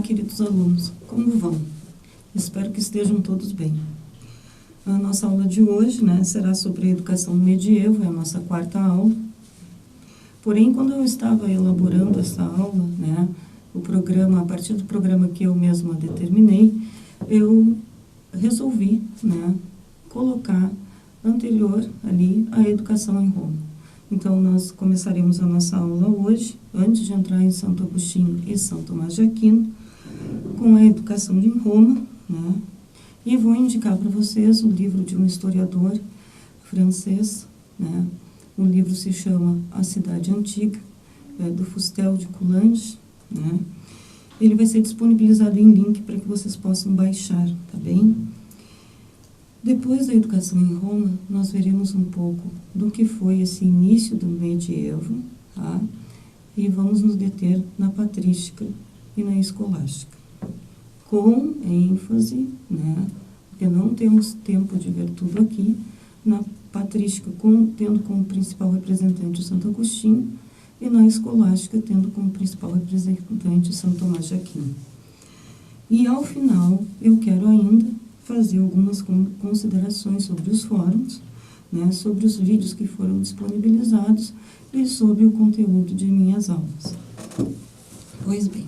queridos alunos, como vão? Espero que estejam todos bem. A nossa aula de hoje, será sobre a educação no medievo, é a nossa quarta aula. Porém, quando eu estava elaborando essa aula, o programa, a partir do programa que eu mesma determinei, eu resolvi, colocar anterior ali a educação em Roma. Então, nós começaremos a nossa aula hoje, antes de entrar em Santo Agostinho e São Tomás de Aquino, com a educação em Roma, e vou indicar para vocês o livro de um historiador francês, O livro se chama A Cidade Antiga, do Fustel de Coulanges, Ele vai ser disponibilizado em link para que vocês possam baixar, tá bem? Depois da educação em Roma, nós veremos um pouco do que foi esse início do medievo, E vamos nos deter na patrística e na escolástica. Com ênfase, porque não temos tempo de ver tudo aqui, na patrística tendo como principal representante Santo Agostinho e na escolástica tendo como principal representante São Tomás de Aquino. E ao final eu quero ainda fazer algumas considerações sobre os fóruns, sobre os vídeos que foram disponibilizados e sobre o conteúdo de minhas aulas. Pois bem,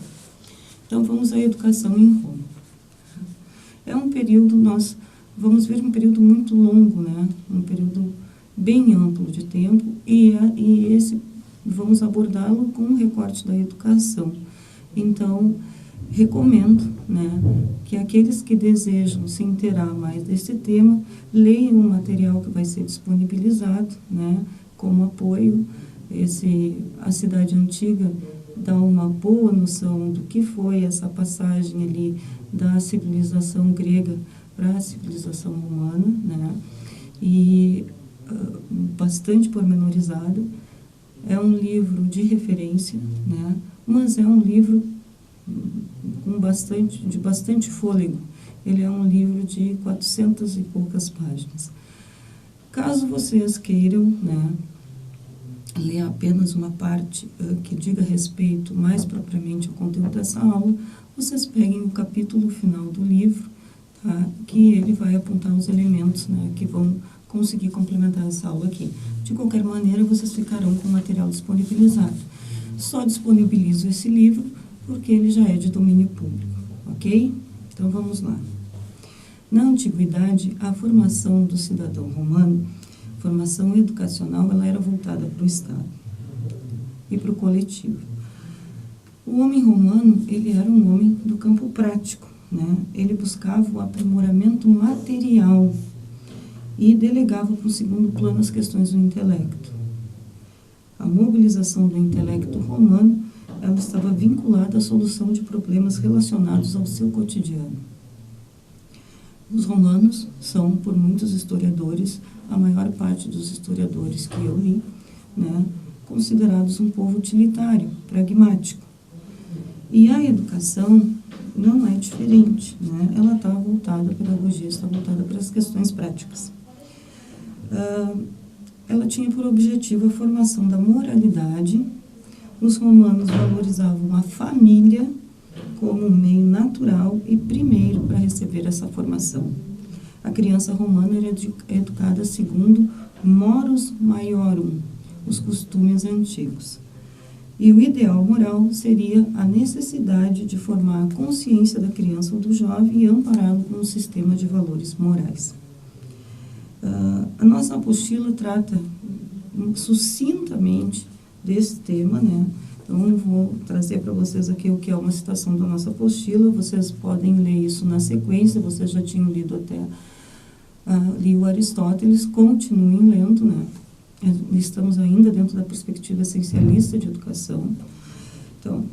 então vamos à educação em Roma. É um período, nós vamos ver um período muito longo, um período bem amplo de tempo, e esse vamos abordá-lo com um recorte da educação. Então, recomendo, que aqueles que desejam se inteirar mais desse tema, leiam o material que vai ser disponibilizado, como apoio. A Cidade Antiga dá uma boa noção do que foi essa passagem ali da civilização grega para a civilização romana, e bastante pormenorizado. É um livro de referência, mas é um livro de bastante fôlego. Ele é um livro de 400 e poucas páginas. Caso vocês queiram, ler apenas uma parte que diga respeito mais propriamente ao conteúdo dessa aula, vocês peguem o capítulo final do livro, que ele vai apontar os elementos, que vão conseguir complementar essa aula aqui. De qualquer maneira, vocês ficarão com o material disponibilizado. Só disponibilizo esse livro porque ele já é de domínio público, ok? Então, vamos lá. Na Antiguidade, a formação do cidadão romano, formação educacional, ela era voltada para o Estado e para o coletivo. O homem romano, ele era um homem do campo prático, Ele buscava o aprimoramento material e delegava para o segundo plano as questões do intelecto. A mobilização do intelecto romano, ela estava vinculada à solução de problemas relacionados ao seu cotidiano. Os romanos são, por muitos historiadores, a maior parte dos historiadores que eu li, considerados um povo utilitário, pragmático. E a educação não é diferente, Ela está voltada, a pedagogia está voltada para as questões práticas. Ela tinha por objetivo a formação da moralidade. Os romanos valorizavam a família como um meio natural e primeiro para receber essa formação. A criança romana era educada segundo morus maiorum, os costumes antigos. E o ideal moral seria a necessidade de formar a consciência da criança ou do jovem e ampará-lo com um sistema de valores morais. A nossa apostila trata sucintamente desse tema, Então, eu vou trazer para vocês aqui o que é uma citação da nossa apostila. Vocês podem ler isso na sequência, vocês já tinham lido até li o Aristóteles, continuem lendo, Estamos ainda dentro da perspectiva essencialista de educação. Então,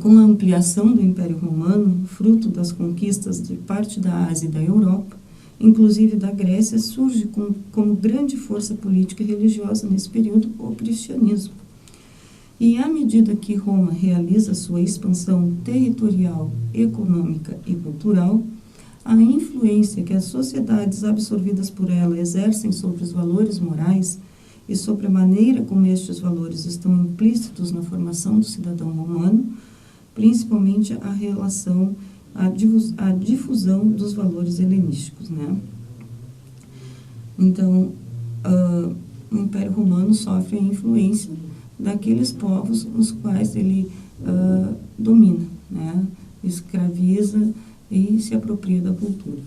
com a ampliação do Império Romano, fruto das conquistas de parte da Ásia e da Europa, inclusive da Grécia, surge como grande força política e religiosa nesse período o cristianismo. E à medida que Roma realiza sua expansão territorial, econômica e cultural, a influência que as sociedades absorvidas por ela exercem sobre os valores morais e sobre a maneira como estes valores estão implícitos na formação do cidadão romano principalmente a relação, a difusão dos valores helenísticos, né? Então, o Império Romano sofre a influência daqueles povos os quais ele domina, né? Escraviza e se apropria da cultura.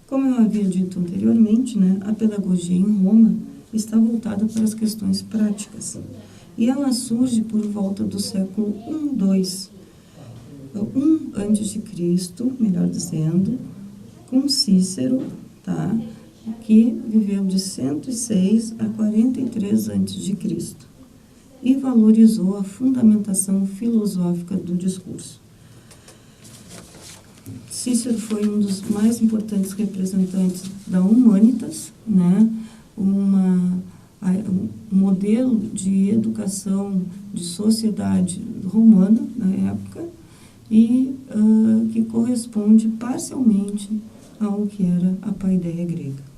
Como eu havia dito anteriormente, né, a pedagogia em Roma está voltada para as questões práticas. E ela surge por volta do século I, II antes de Cristo, melhor dizendo, com Cícero, tá? Que viveu de 106 a 43 antes de Cristo e valorizou a fundamentação filosófica do discurso. Cícero foi um dos mais importantes representantes da Humanitas, né? Um modelo de educação de sociedade romana na época e que corresponde parcialmente ao que era a paideia grega.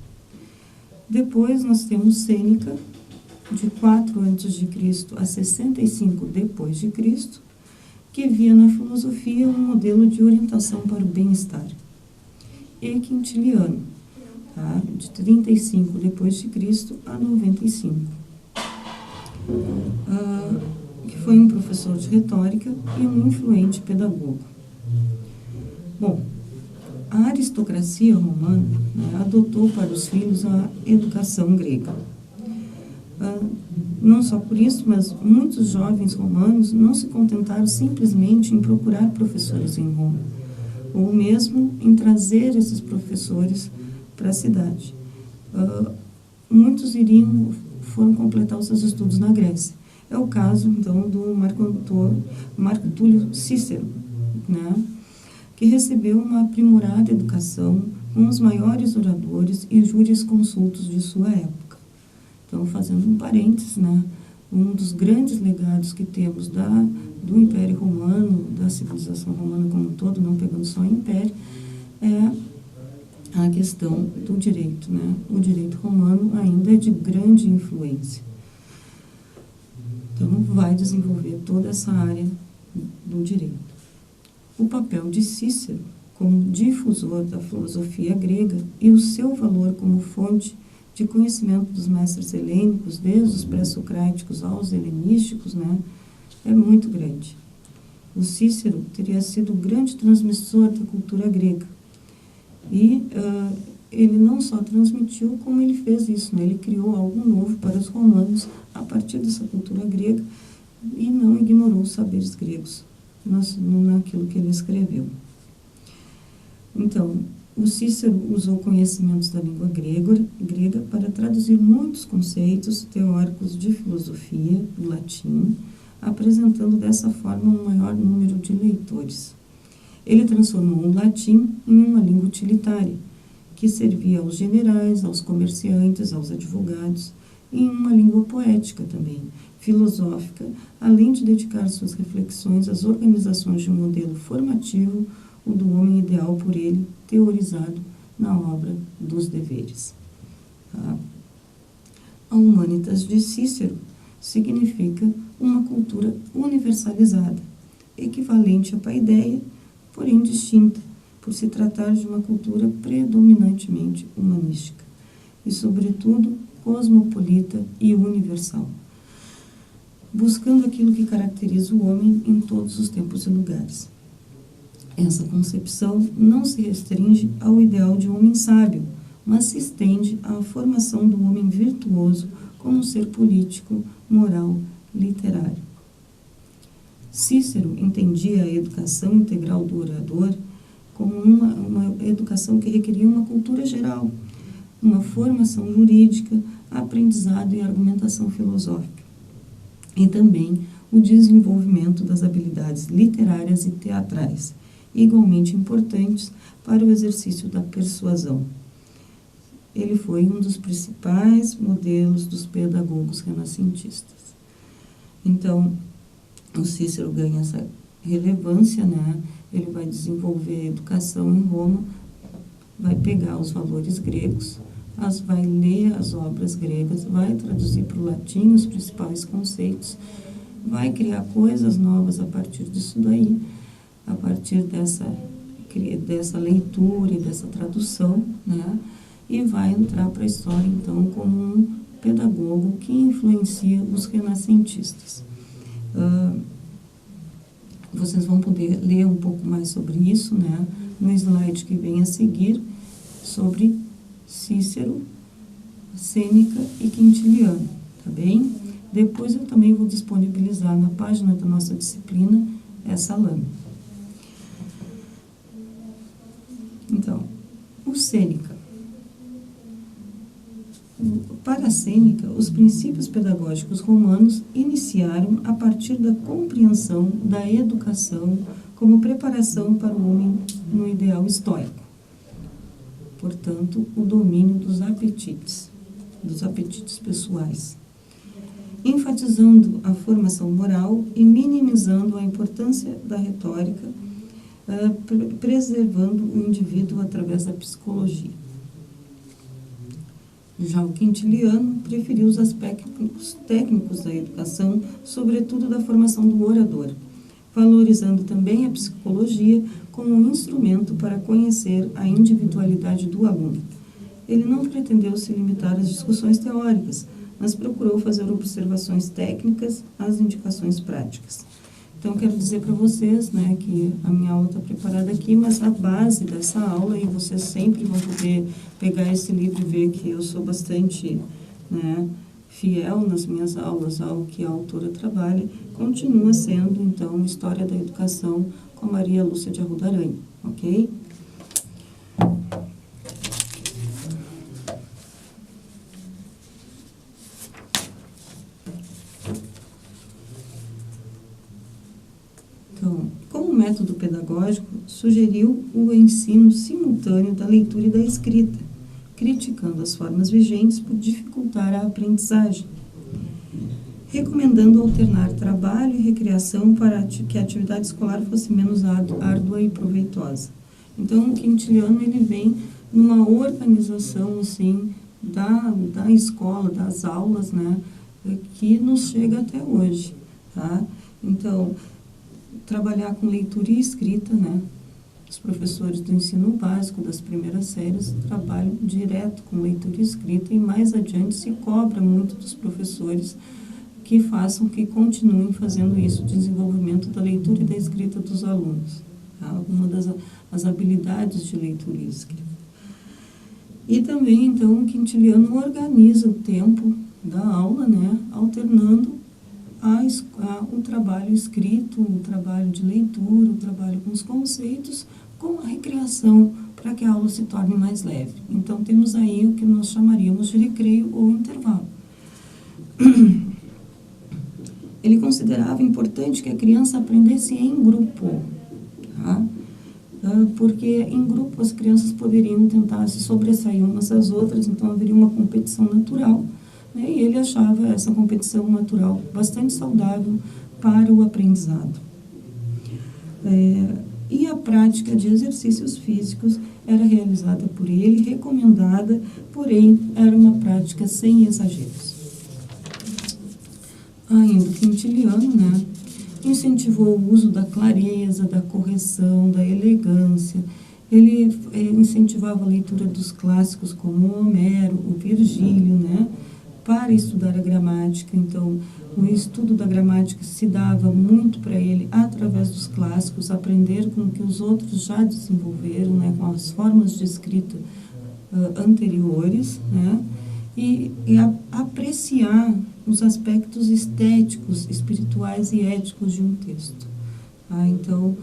Depois nós temos Sêneca, de 4 a.C. a 65 depois de Cristo, que via na filosofia um modelo de orientação para o bem-estar. E Quintiliano, tá? De 35 depois de Cristo a 95, que foi um professor de retórica e um influente pedagogo. Bom, a aristocracia romana, né, adotou para os filhos a educação grega. Não só por isso, mas muitos jovens romanos não se contentaram simplesmente em procurar professores em Roma, ou mesmo em trazer esses professores para a cidade. Muitos foram completar os seus estudos na Grécia. É o caso, então, do Marco Túlio Cícero, né, que recebeu uma aprimorada educação com os maiores oradores e jurisconsultos de sua época. Então, fazendo um parênteses, né, um dos grandes legados que temos do Império Romano, da civilização romana como um todo, não pegando só o Império, é a questão do direito, né? O direito romano ainda é de grande influência. Então, vai desenvolver toda essa área do direito. O papel de Cícero como difusor da filosofia grega e o seu valor como fonte de conhecimento dos mestres helênicos, desde os pré-socráticos aos helenísticos, né, é muito grande. O Cícero teria sido o grande transmissor da cultura grega. E ele não só transmitiu, como ele fez isso, né? Ele criou algo novo para os romanos a partir dessa cultura grega e não ignorou os saberes gregos naquilo que ele escreveu. Então, o Cícero usou conhecimentos da língua grega para traduzir muitos conceitos teóricos de filosofia do latim, apresentando dessa forma um maior número de leitores. Ele transformou o latim em uma língua utilitária, que servia aos generais, aos comerciantes, aos advogados, e em uma língua poética também, filosófica, além de dedicar suas reflexões às organizações de um modelo formativo, o do homem ideal por ele, teorizado na obra dos deveres. Tá? A Humanitas de Cícero significa uma cultura universalizada, equivalente à paideia, porém distinta, por se tratar de uma cultura predominantemente humanística e, sobretudo, cosmopolita e universal, buscando aquilo que caracteriza o homem em todos os tempos e lugares. Essa concepção não se restringe ao ideal de homem sábio, mas se estende à formação do homem virtuoso como um ser político, moral, literário. Cícero entendia a educação integral do orador como uma educação que requeria uma cultura geral, uma formação jurídica, aprendizado e argumentação filosófica, e também o desenvolvimento das habilidades literárias e teatrais, igualmente importantes para o exercício da persuasão. Ele foi um dos principais modelos dos pedagogos renascentistas. Então, o Cícero ganha essa relevância, né? Ele vai desenvolver a educação em Roma, vai pegar os valores gregos, vai ler as obras gregas, vai traduzir para o latim os principais conceitos vai criar coisas novas a partir disso daí, a partir dessa leitura e dessa tradução, né? E vai entrar para a história, então, como um pedagogo que influencia os renascentistas. Vocês vão poder ler um pouco mais sobre isso, né? No slide que vem a seguir, sobre Cícero, Sêneca e Quintiliano, tá bem? Depois eu também vou disponibilizar na página da nossa disciplina essa lâmina. Então, o Sêneca. Para Sêneca, os princípios pedagógicos romanos iniciaram a partir da compreensão da educação como preparação para o homem no ideal estoico. Portanto, o domínio dos apetites pessoais, enfatizando a formação moral e minimizando a importância da retórica, preservando o indivíduo através da psicologia. Já o Quintiliano preferiu os aspectos técnicos da educação, sobretudo da formação do orador, valorizando também a psicologia como um instrumento para conhecer a individualidade do aluno. Ele não pretendeu se limitar às discussões teóricas, mas procurou fazer observações técnicas às indicações práticas. Então, quero dizer para vocês, né, que a minha aula está preparada aqui, mas a base dessa aula, e vocês sempre vão poder pegar esse livro e ver que eu sou bastante, né, fiel nas minhas aulas ao que a autora trabalha, continua sendo, então, História da Educação com a Maria Lúcia de Arruda Aranha, ok? Então, como método pedagógico, sugeriu o ensino simultâneo da leitura e da escrita, criticando as formas vigentes por dificultar a aprendizagem, recomendando alternar trabalho e recreação para que a atividade escolar fosse menos árdua e proveitosa. Então, o Quintiliano, ele vem numa organização, assim, da escola, das aulas, né, que nos chega até hoje, tá? Então, trabalhar com leitura e escrita, né? Os professores do ensino básico, das primeiras séries, trabalham direto com leitura e escrita, e mais adiante se cobra muito dos professores que continuem fazendo isso, desenvolvimento da leitura e da escrita dos alunos, tá? Alguma das habilidades de leitura e escrita. E também, então, o Quintiliano organiza o tempo da aula, né? Alternando o trabalho escrito, o trabalho de leitura, o trabalho com os conceitos, com a recreação, para que a aula se torne mais leve. Então, temos aí o que nós chamaríamos de recreio ou intervalo. Ele considerava importante que a criança aprendesse em grupo, tá? Porque em grupo as crianças poderiam tentar se sobressair umas às outras, então haveria uma competição natural, né? E ele achava essa competição natural bastante saudável para o aprendizado. E a prática de exercícios físicos era realizada por ele, recomendada, porém era uma prática sem exageros. Ainda o Quintiliano, né, incentivou o uso da clareza, da correção, da elegância. Ele incentivava a leitura dos clássicos como Homero, o Virgílio, né, para estudar a gramática. Então, o estudo da gramática se dava muito para ele através dos clássicos, aprender com o que os outros já desenvolveram, né, com as formas de escrita anteriores, né, e apreciar os aspectos estéticos, espirituais e éticos de um texto. Então,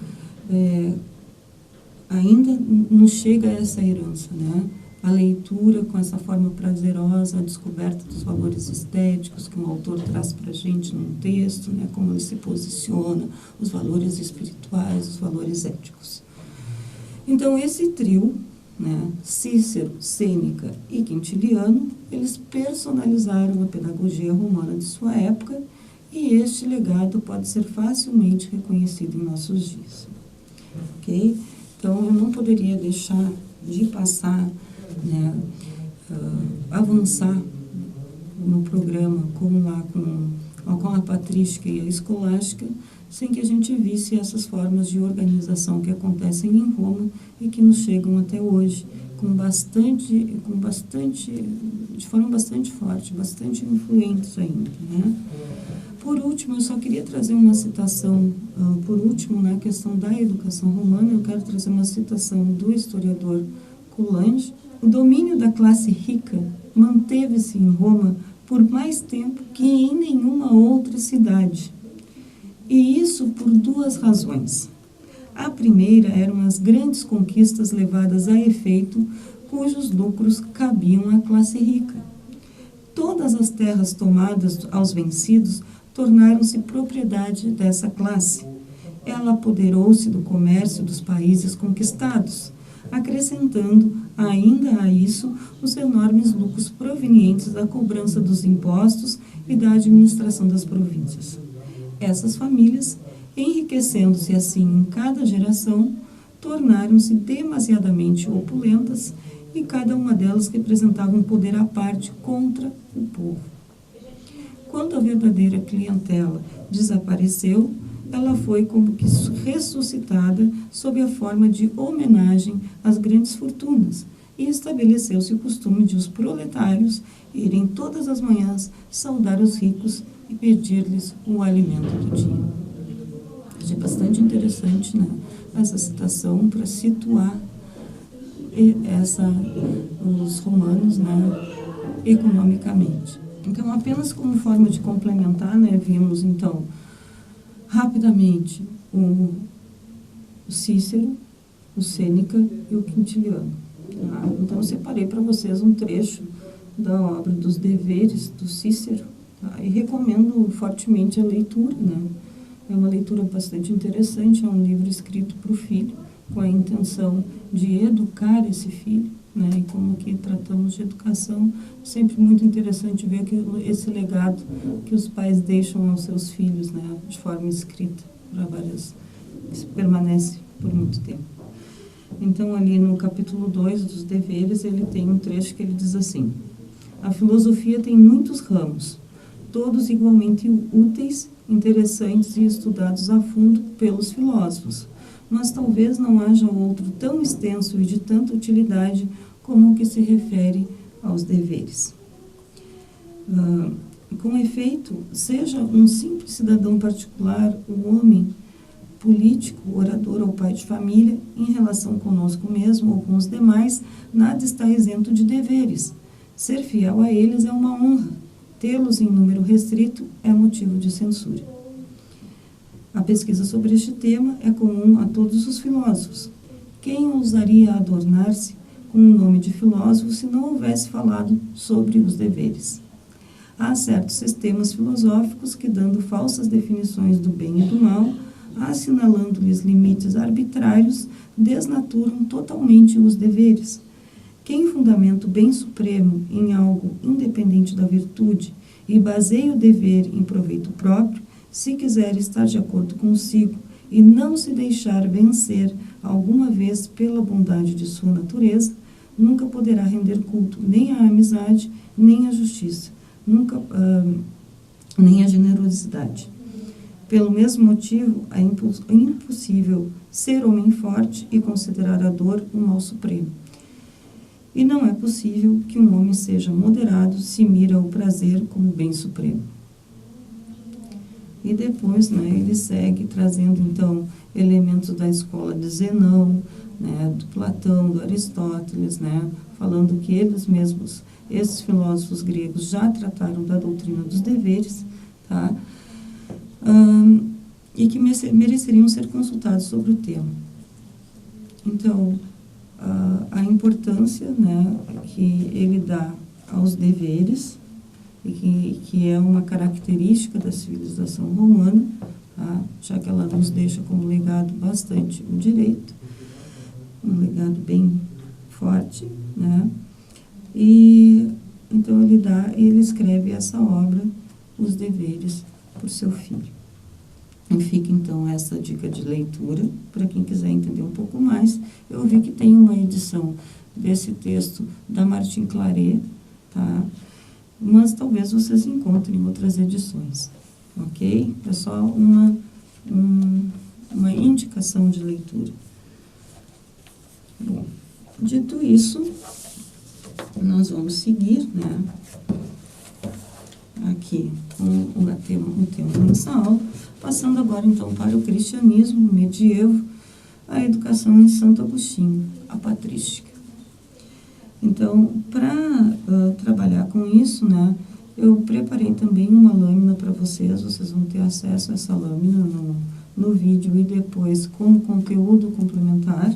ainda nos chega essa herança, né? A leitura com essa forma prazerosa, a descoberta dos valores estéticos que um autor traz para a gente num texto, né? Como ele se posiciona, os valores espirituais, os valores éticos. Então, esse trio, né, Cícero, Sêneca e Quintiliano, eles personalizaram a pedagogia romana de sua época, e este legado pode ser facilmente reconhecido em nossos dias. Ok? Então, eu não poderia deixar de passar, avançar no programa com com a patrística e a escolástica, sem que a gente visse essas formas de organização que acontecem em Roma e que nos chegam até hoje, de forma bastante forte, bastante influentes ainda, né? Por último, eu só queria trazer uma citação, por último, na questão da educação romana, eu quero trazer uma citação do historiador Coulanges. O domínio da classe rica manteve-se em Roma por mais tempo que em nenhuma outra cidade. E isso por duas razões. A primeira eram as grandes conquistas levadas a efeito, cujos lucros cabiam à classe rica. Todas as terras tomadas aos vencidos tornaram-se propriedade dessa classe. Ela apoderou-se do comércio dos países conquistados, acrescentando ainda a isso os enormes lucros provenientes da cobrança dos impostos e da administração das províncias. Essas famílias, enriquecendo-se assim em cada geração, tornaram-se demasiadamente opulentas e cada uma delas representava um poder à parte contra o povo. Quando a verdadeira clientela desapareceu, ela foi como que ressuscitada sob a forma de homenagem às grandes fortunas, e estabeleceu-se o costume de os proletários irem todas as manhãs saudar os ricos e pedir-lhes o alimento do dia. Achei bastante interessante, né, essa citação para situar os romanos, né, economicamente. Então, apenas como forma de complementar, né, vimos, então, rapidamente, o Cícero, o Sêneca e o Quintiliano. Tá? Então, eu separei para vocês um trecho da obra dos Deveres, do Cícero, tá? E recomendo fortemente a leitura, né? É uma leitura bastante interessante, é um livro escrito para o filho, com a intenção de educar esse filho, né? E como que tratamos de educação, sempre muito interessante ver que esse legado que os pais deixam aos seus filhos, né? De forma escrita, para várias, que permanece por muito tempo. Então, ali no capítulo 2 dos Deveres, ele tem um trecho que ele diz assim: a filosofia tem muitos ramos, todos igualmente úteis, interessantes e estudados a fundo pelos filósofos, mas talvez não haja outro tão extenso e de tanta utilidade como o que se refere aos deveres. Com efeito, seja um simples cidadão particular, o homem político, orador ou pai de família, em relação conosco mesmo ou com os demais, nada está isento de deveres. Ser fiel a eles é uma honra, tê-los em número restrito é motivo de censura. A pesquisa sobre este tema é comum a todos os filósofos. Quem ousaria adornar-se com o nome de filósofo se não houvesse falado sobre os deveres? Há certos sistemas filosóficos que, dando falsas definições do bem e do mal, assinalando-lhes limites arbitrários, desnaturam totalmente os deveres. Quem fundamenta o bem supremo em algo independente da virtude e baseia o dever em proveito próprio, se quiser estar de acordo consigo e não se deixar vencer alguma vez pela bondade de sua natureza, nunca poderá render culto nem à amizade, nem à justiça, nem à generosidade. Pelo mesmo motivo, é impossível ser homem forte e considerar a dor um mal supremo. E não é possível que um homem seja moderado se mira o prazer como bem supremo. E depois, né, ele segue trazendo, então, elementos da escola de Zenão, né, do Platão, do Aristóteles, né, falando que eles mesmos, esses filósofos gregos, já trataram da doutrina dos deveres, tá? E que mereceriam ser consultados sobre o tema. Então, a importância, né, que ele dá aos deveres, e que é uma característica da civilização romana, tá? Já que ela nos deixa como legado bastante o direito, um legado bem forte, né? E então ele escreve essa obra, Os Deveres, por seu filho. E fica então essa dica de leitura para quem quiser entender um pouco mais. Eu vi que tem uma edição desse texto da Martin Claret, tá? Mas talvez vocês encontrem outras edições. ok? É só uma indicação de leitura. Bom, dito isso, nós vamos seguir, né, aqui o tema da nossa aula, passando agora então para o cristianismo, o medievo, a educação em Santo Agostinho, a patrística. Então, para trabalhar com isso, né, eu preparei também uma lâmina para vocês vão ter acesso a essa lâmina no vídeo e depois como conteúdo complementar,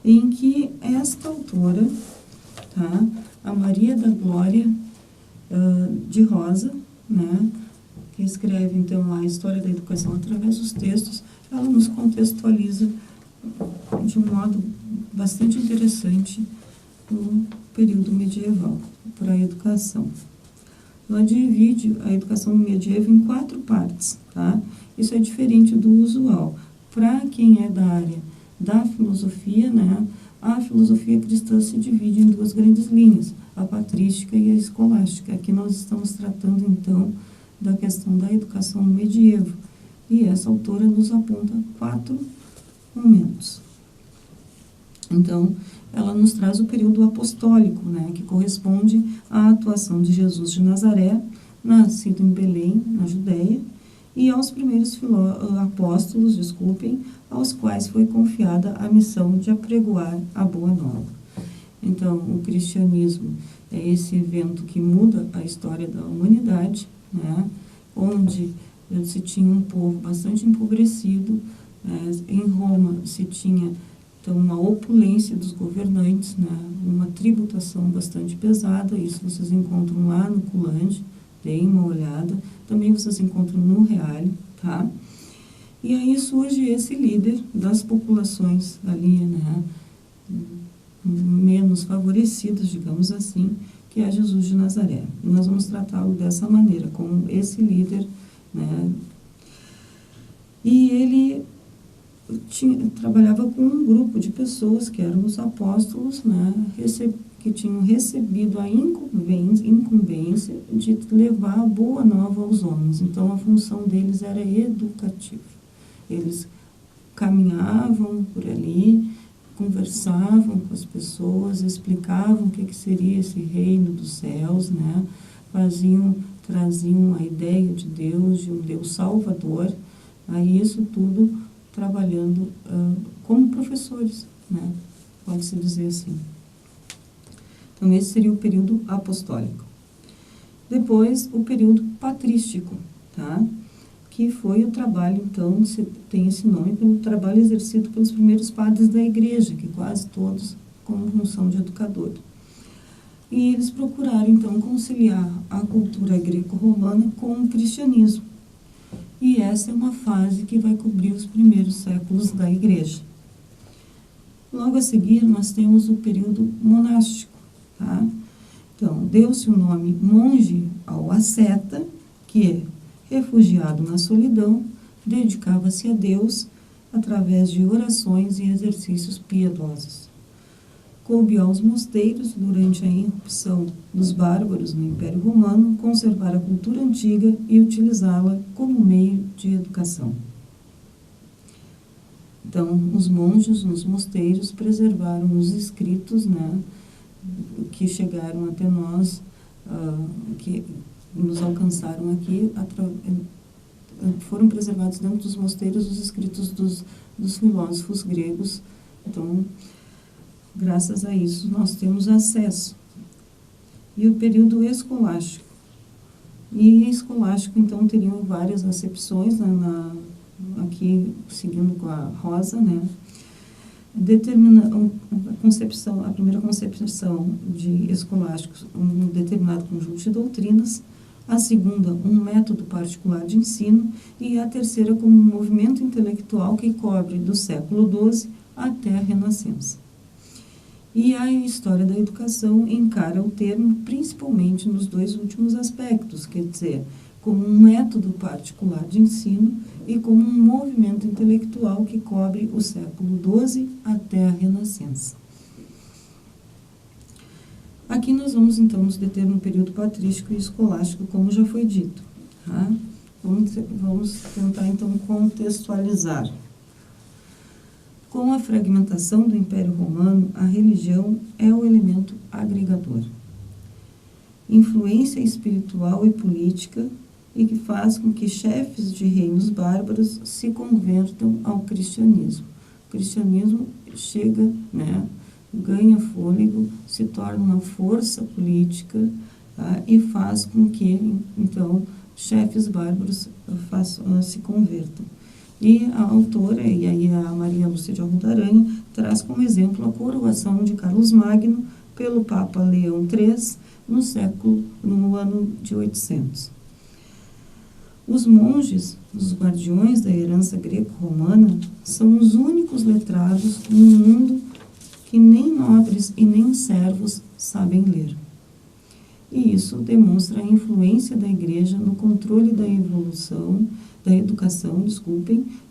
em que esta autora, tá, a Maria da Glória de Rosa, né, que escreve então a história da educação através dos textos, ela nos contextualiza de um modo bastante interessante o período medieval para a educação. Ela divide a educação medieval em 4 partes, tá? Isso é diferente do usual. Para quem é da área da filosofia, né, a filosofia cristã se divide em 2 grandes linhas, a patrística e a escolástica. Aqui nós estamos tratando, então, da questão da educação no medievo. E essa autora nos aponta 4 momentos. Então, ela nos traz o período apostólico, né, que corresponde à atuação de Jesus de Nazaré, nascido em Belém, na Judéia, e aos primeiros apóstolos, aos quais foi confiada a missão de apregoar a Boa Nova. Então, o cristianismo é esse evento que muda a história da humanidade, né, onde se tinha um povo bastante empobrecido, em Roma se tinha então uma opulência dos governantes, né, uma tributação bastante pesada, isso vocês encontram lá no Culande, deem uma olhada, também vocês encontram no Reale, tá? E aí surge esse líder das populações ali, né, menos favorecidas, digamos assim, que é Jesus de Nazaré. E nós vamos tratá-lo dessa maneira, como esse líder, né, e ele trabalhava com um grupo de pessoas que eram os apóstolos, né, que tinham recebido a incumbência de levar a boa nova aos homens. Então, a função deles era educativa. Eles caminhavam por ali, conversavam com as pessoas, explicavam o que seria esse reino dos céus, né, traziam a ideia de Deus, de um Deus salvador, aí isso tudo trabalhando como professores, né? Pode-se dizer assim. Então, esse seria o período apostólico. Depois, o período patrístico, tá? Que foi o trabalho, então, tem esse nome, pelo trabalho exercido pelos primeiros padres da igreja, que quase todos com função de educador. E eles procuraram, então, conciliar a cultura greco-romana com o cristianismo. E essa é uma fase que vai cobrir os primeiros séculos da igreja. Logo a seguir, nós temos o período monástico, tá? Então, deu-se o nome monge ao asceta, que é refugiado na solidão, dedicava-se a Deus através de orações e exercícios piedosos. Coube aos mosteiros, durante a irrupção dos bárbaros no Império Romano, conservar a cultura antiga e utilizá-la como meio de educação. Então, os monges nos mosteiros preservaram os escritos, né, que chegaram até nós, que nos alcançaram aqui, foram preservados dentro dos mosteiros os escritos dos filósofos gregos. Então, graças a isso, nós temos acesso. E o período escolástico. E escolástico, então, teriam várias acepções, né, aqui, seguindo com a Rosa, né? A primeira concepção de escolásticos, um determinado conjunto de doutrinas, a segunda, um método particular de ensino, e a terceira, como um movimento intelectual que cobre do século XII até a Renascença. E a história da educação encara o termo principalmente nos 2 últimos aspectos, quer dizer, como um método particular de ensino e como um movimento intelectual que cobre o século XII até a Renascença. Aqui nós vamos, então, nos deter no período patrístico e escolástico, como já foi dito. Tá? Vamos tentar, então, contextualizar. Com a fragmentação do Império Romano, a religião é o elemento agregador. Influência espiritual e política e que faz com que chefes de reinos bárbaros se convertam ao cristianismo. O cristianismo chega, ganha fôlego, se torna uma força política, e faz com que, então, chefes bárbaros se convertam. E a autora, e aí a Maria Lúcia de Arruda Aranha, traz como exemplo a coroação de Carlos Magno pelo Papa Leão III no ano de 800. Os monges, os guardiões da herança greco-romana, são os únicos letrados no mundo que nem nobres e nem servos sabem ler. E isso demonstra a influência da Igreja no controle da educação,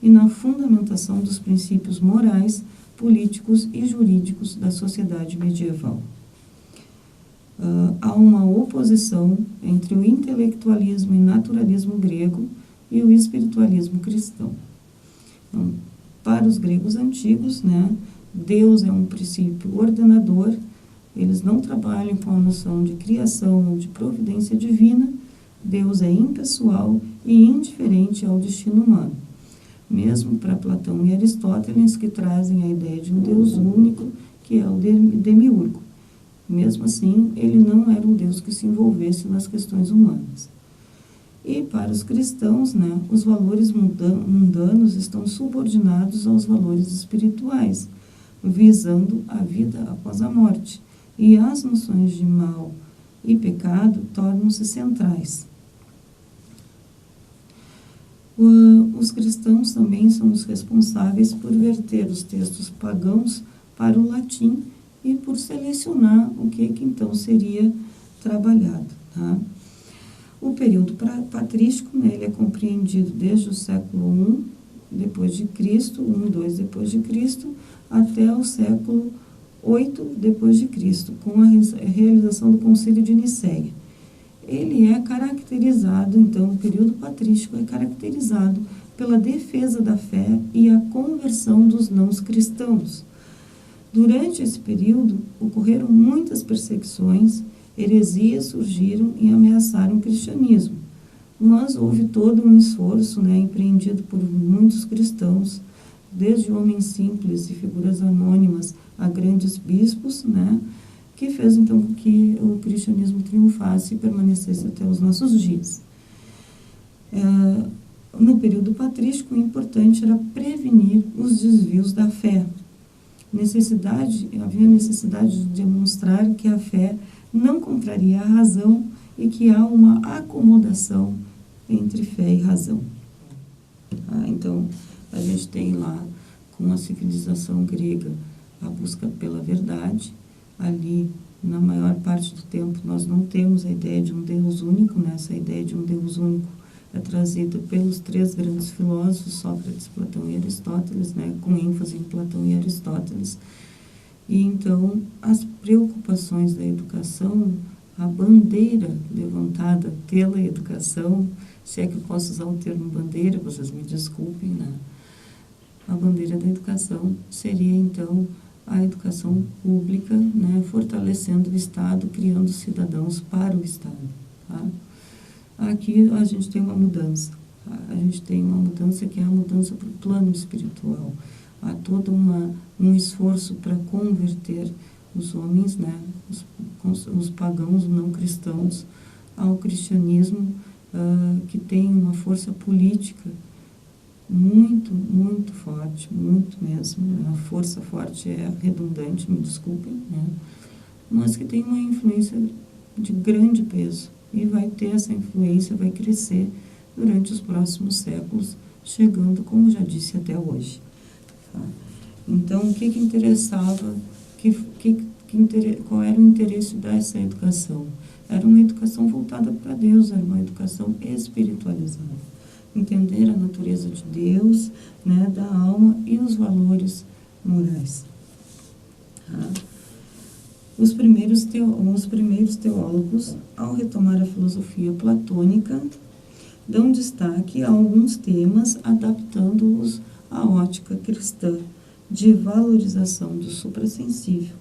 e na fundamentação dos princípios morais, políticos e jurídicos da sociedade medieval. Há uma oposição entre o intelectualismo e naturalismo grego e o espiritualismo cristão. Então, para os gregos antigos, Deus é um princípio ordenador. Eles não trabalham com a noção de criação ou de providência divina. Deus é impessoal e indiferente ao destino humano. Mesmo para Platão e Aristóteles, que trazem a ideia de um Deus único, que é o demiurgo. Mesmo assim, ele não era um Deus que se envolvesse nas questões humanas. E para os cristãos, os valores mundanos estão subordinados aos valores espirituais, visando a vida após a morte. E as noções de mal e pecado tornam-se centrais. Os cristãos também são os responsáveis por verter os textos pagãos para o latim e por selecionar o que então seria trabalhado. O período patrístico, ele é compreendido desde o século I depois de Cristo, 1 e 2 depois de Cristo, até o século 8 depois de Cristo, com a realização do Concílio de Nicéia. Ele é caracterizado, então, o período patrístico é caracterizado pela defesa da fé e a conversão dos não-cristãos. Durante esse período, ocorreram muitas perseguições, heresias surgiram e ameaçaram o cristianismo, mas houve todo um esforço empreendido por muitos cristãos, desde homens simples e figuras anônimas a grandes bispos, que fez então com que o cristianismo triunfasse e permanecesse até os nossos dias. No período patrístico, o importante era prevenir os desvios da fé. Havia necessidade de demonstrar que a fé não contraria a razão e que há uma acomodação entre fé e razão. Então, a gente tem lá, com a civilização grega, a busca pela verdade. Ali, na maior parte do tempo, nós não temos a ideia de um Deus único, essa ideia de um Deus único é trazida pelos três grandes filósofos, Sócrates, Platão e Aristóteles, com ênfase em Platão e Aristóteles. E então, as preocupações da educação, a bandeira levantada pela educação, se é que eu posso usar o termo bandeira, vocês me desculpem, a bandeira da educação seria, então, a educação pública, fortalecendo o Estado, criando cidadãos para o Estado. Aqui a gente tem uma mudança. A gente tem uma mudança que é a mudança para o plano espiritual. Há todo um esforço para converter os homens, os pagãos não cristãos, ao cristianismo, que tem uma força política muito, muito forte, muito mesmo. A força forte é redundante, me desculpem, mas que tem uma influência de grande peso e vai ter essa influência, vai crescer durante os próximos séculos, chegando, como já disse, até hoje. Então, o que interessava, qual era o interesse dessa educação? Era uma educação voltada para Deus, era uma educação espiritualizada. Entender a natureza de Deus, da alma e os valores morais. Os primeiros teólogos, ao retomar a filosofia platônica, dão destaque a alguns temas, adaptando-os à ótica cristã de valorização do suprassensível,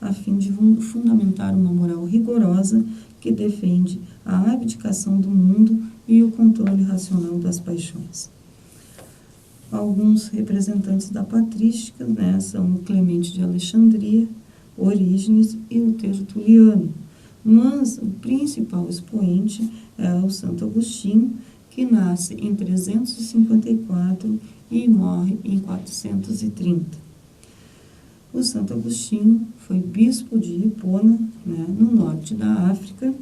a fim de fundamentar uma moral rigorosa que defende a abdicação do mundo e o controle racional das paixões. Alguns representantes da patrística, né, são Clemente de Alexandria, Orígenes e o Tertuliano, mas o principal expoente é o Santo Agostinho, que nasce em 354 e morre em 430. O Santo Agostinho foi bispo de Hipona, né, no norte da África,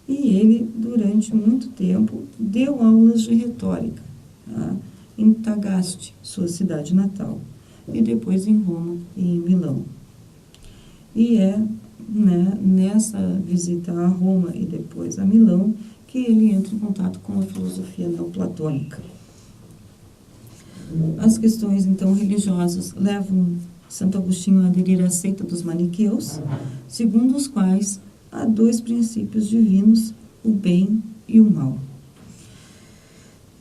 e ele, durante muito tempo, deu aulas de retórica, tá, em Tagaste, sua cidade natal, e depois em Roma e em Milão. E é, né, nessa visita a Roma e depois a Milão que ele entra em contato com a filosofia neoplatônica. As questões, então, religiosas levam Santo Agostinho a aderir à seita dos maniqueus, segundo os quais há dois princípios divinos, o bem e o mal.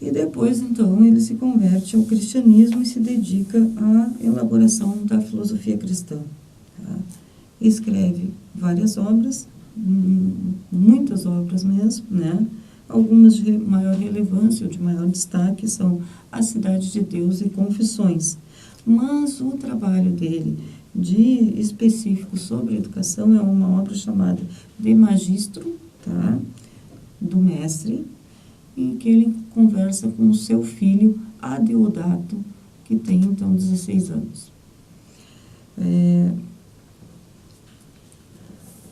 E depois, então, ele se converte ao cristianismo e se dedica à elaboração da filosofia cristã. Tá? Escreve várias obras, muitas obras mesmo, né? Algumas de maior relevância ou de maior destaque são A Cidade de Deus e Confissões. Mas o trabalho dele, de específico sobre educação, é uma obra chamada De Magistro, tá? Do mestre, em que ele conversa com o seu filho Adeodato, que tem então 16 anos.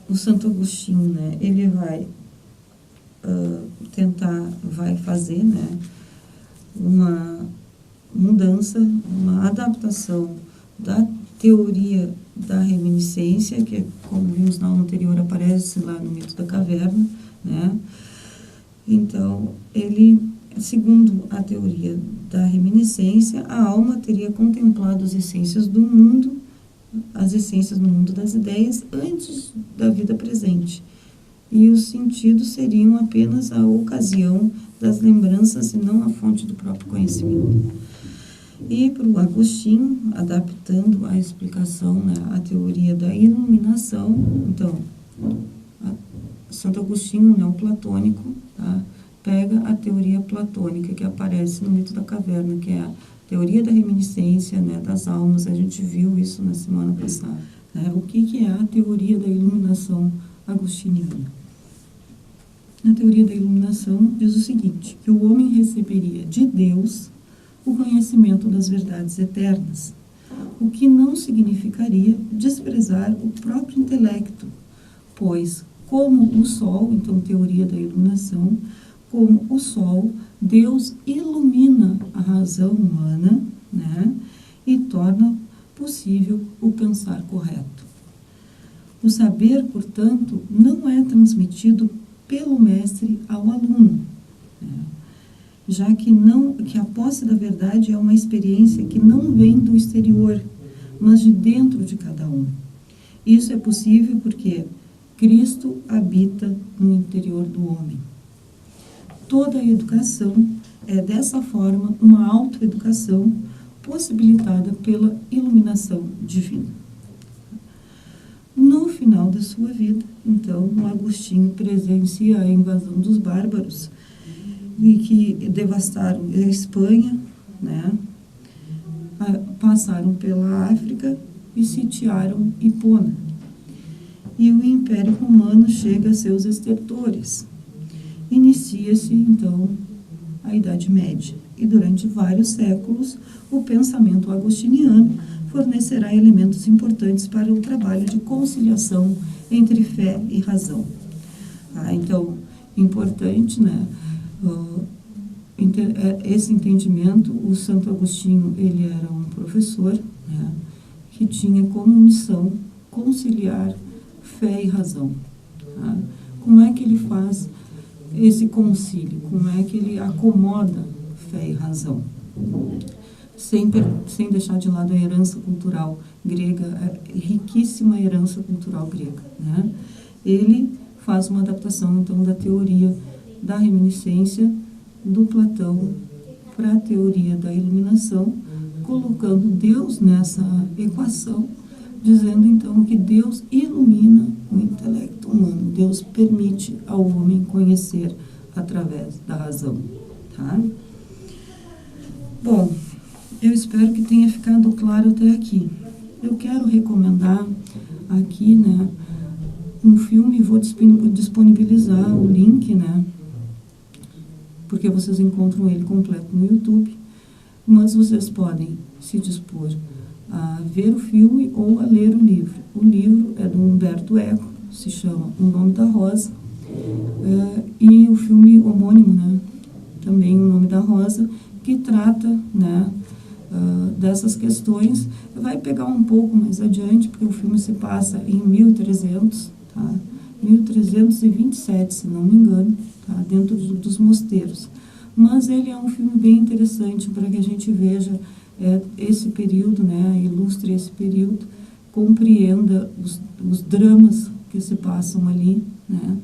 O Santo Agostinho, né, ele vai vai fazer, né, uma mudança, uma adaptação da teoria da reminiscência, que, como vimos na aula anterior, aparece lá no Mito da Caverna, né? Então, ele, segundo a teoria da reminiscência, a alma teria contemplado as essências do mundo, as essências no mundo das ideias, antes da vida presente. E os sentidos seriam apenas a ocasião das lembranças e não a fonte do próprio conhecimento. E para o Agostinho, adaptando a explicação, né, a teoria da iluminação, então, Santo Agostinho, neoplatônico, tá, pega a teoria platônica que aparece no Mito da Caverna, que é a teoria da reminiscência, né, das almas. A gente viu isso na semana passada. Né? O que é a teoria da iluminação agostiniana? A teoria da iluminação diz o seguinte, que o homem receberia de Deus o conhecimento das verdades eternas, o que não significaria desprezar o próprio intelecto, pois, como o Sol, então teoria da iluminação, como o Sol, Deus ilumina a razão humana, né, e torna possível o pensar correto. O saber, portanto, não é transmitido pelo mestre ao aluno, né, já que a posse da verdade é uma experiência que não vem do exterior, mas de dentro de cada um. Isso é possível porque Cristo habita no interior do homem. Toda a educação é, dessa forma, uma autoeducação possibilitada pela iluminação divina. No final da sua vida, então, o Agostinho presencia a invasão dos bárbaros e que devastaram a Espanha, né? Passaram pela África e sitiaram Hipona. E o Império Romano chega a seus estertores. Inicia-se, então, a Idade Média. E durante vários séculos, o pensamento agostiniano fornecerá elementos importantes para o trabalho de conciliação entre fé e razão. Então, importante, né? Esse entendimento, o Santo Agostinho, ele era um professor, né, que tinha como missão conciliar fé e razão. Tá? Como é que ele faz esse concílio? Como é que ele acomoda fé e razão? Sem deixar de lado a herança cultural grega, a riquíssima herança cultural grega, né? Ele faz uma adaptação, então, da teoria da reminiscência do Platão para a teoria da iluminação, colocando Deus nessa equação, dizendo então que Deus ilumina o intelecto humano, Deus permite ao homem conhecer através da razão, tá? Bom, eu espero que tenha ficado claro até aqui. Eu quero recomendar aqui, né, um filme, vou disponibilizar o link, né, porque vocês encontram ele completo no YouTube, mas vocês podem se dispor a ver o filme ou a ler o livro. O livro é do Humberto Eco, se chama O Nome da Rosa, e o filme homônimo, né, também O Nome da Rosa, que trata, né, dessas questões. Vai pegar um pouco mais adiante, porque o filme se passa em 1300, tá? 1327, se não me engano, tá? Dentro dos mosteiros. Mas ele é um filme bem interessante para que a gente veja esse período, né? Ilustre esse período, compreenda os dramas que se passam ali, né?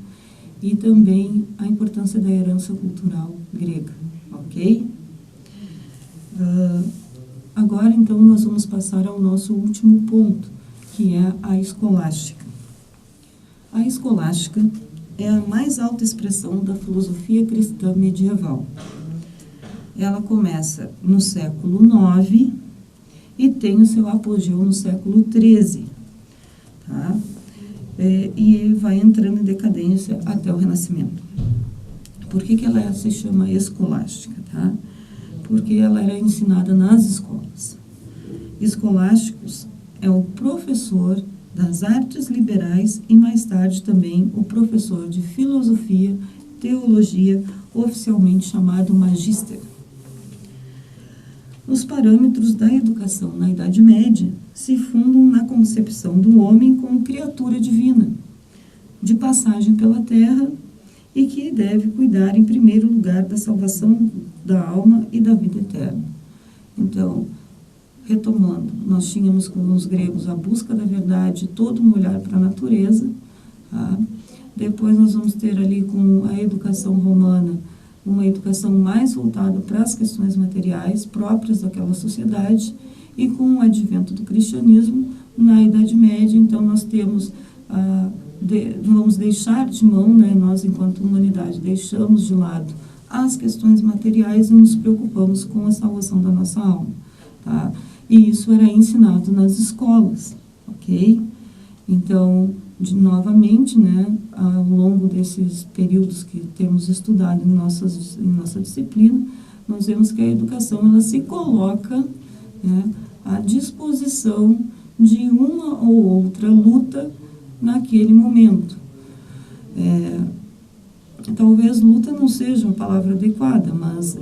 E também a importância da herança cultural grega, ok? Agora, então, nós vamos passar ao nosso último ponto, que é a escolástica. A escolástica é a mais alta expressão da filosofia cristã medieval. Ela começa no século IX e tem o seu apogeu no século XIII, tá? E vai entrando em decadência até o Renascimento. Por que ela se chama escolástica, tá? Porque ela era ensinada nas escolas. Escolásticos é o professor das artes liberais e mais tarde também o professor de filosofia, teologia, oficialmente chamado magíster. Os parâmetros da educação na Idade Média se fundam na concepção do homem como criatura divina, de passagem pela terra, e que deve cuidar em primeiro lugar da salvação da alma e da vida eterna. Então, retomando, nós tínhamos com os gregos a busca da verdade, todo um olhar para a natureza, tá? Depois nós vamos ter ali com a educação romana, uma educação mais voltada para as questões materiais próprias daquela sociedade, e com o advento do cristianismo na Idade Média, então nós temos vamos deixar de mão, né, nós enquanto humanidade deixamos de lado as questões materiais e nos preocupamos com a salvação da nossa alma, tá? E isso era ensinado nas escolas, ok? Então, novamente, né, ao longo desses períodos que temos estudado em nossa disciplina, nós vemos que a educação ela se coloca, né, à disposição de uma ou outra luta naquele momento. Talvez luta não seja uma palavra adequada, mas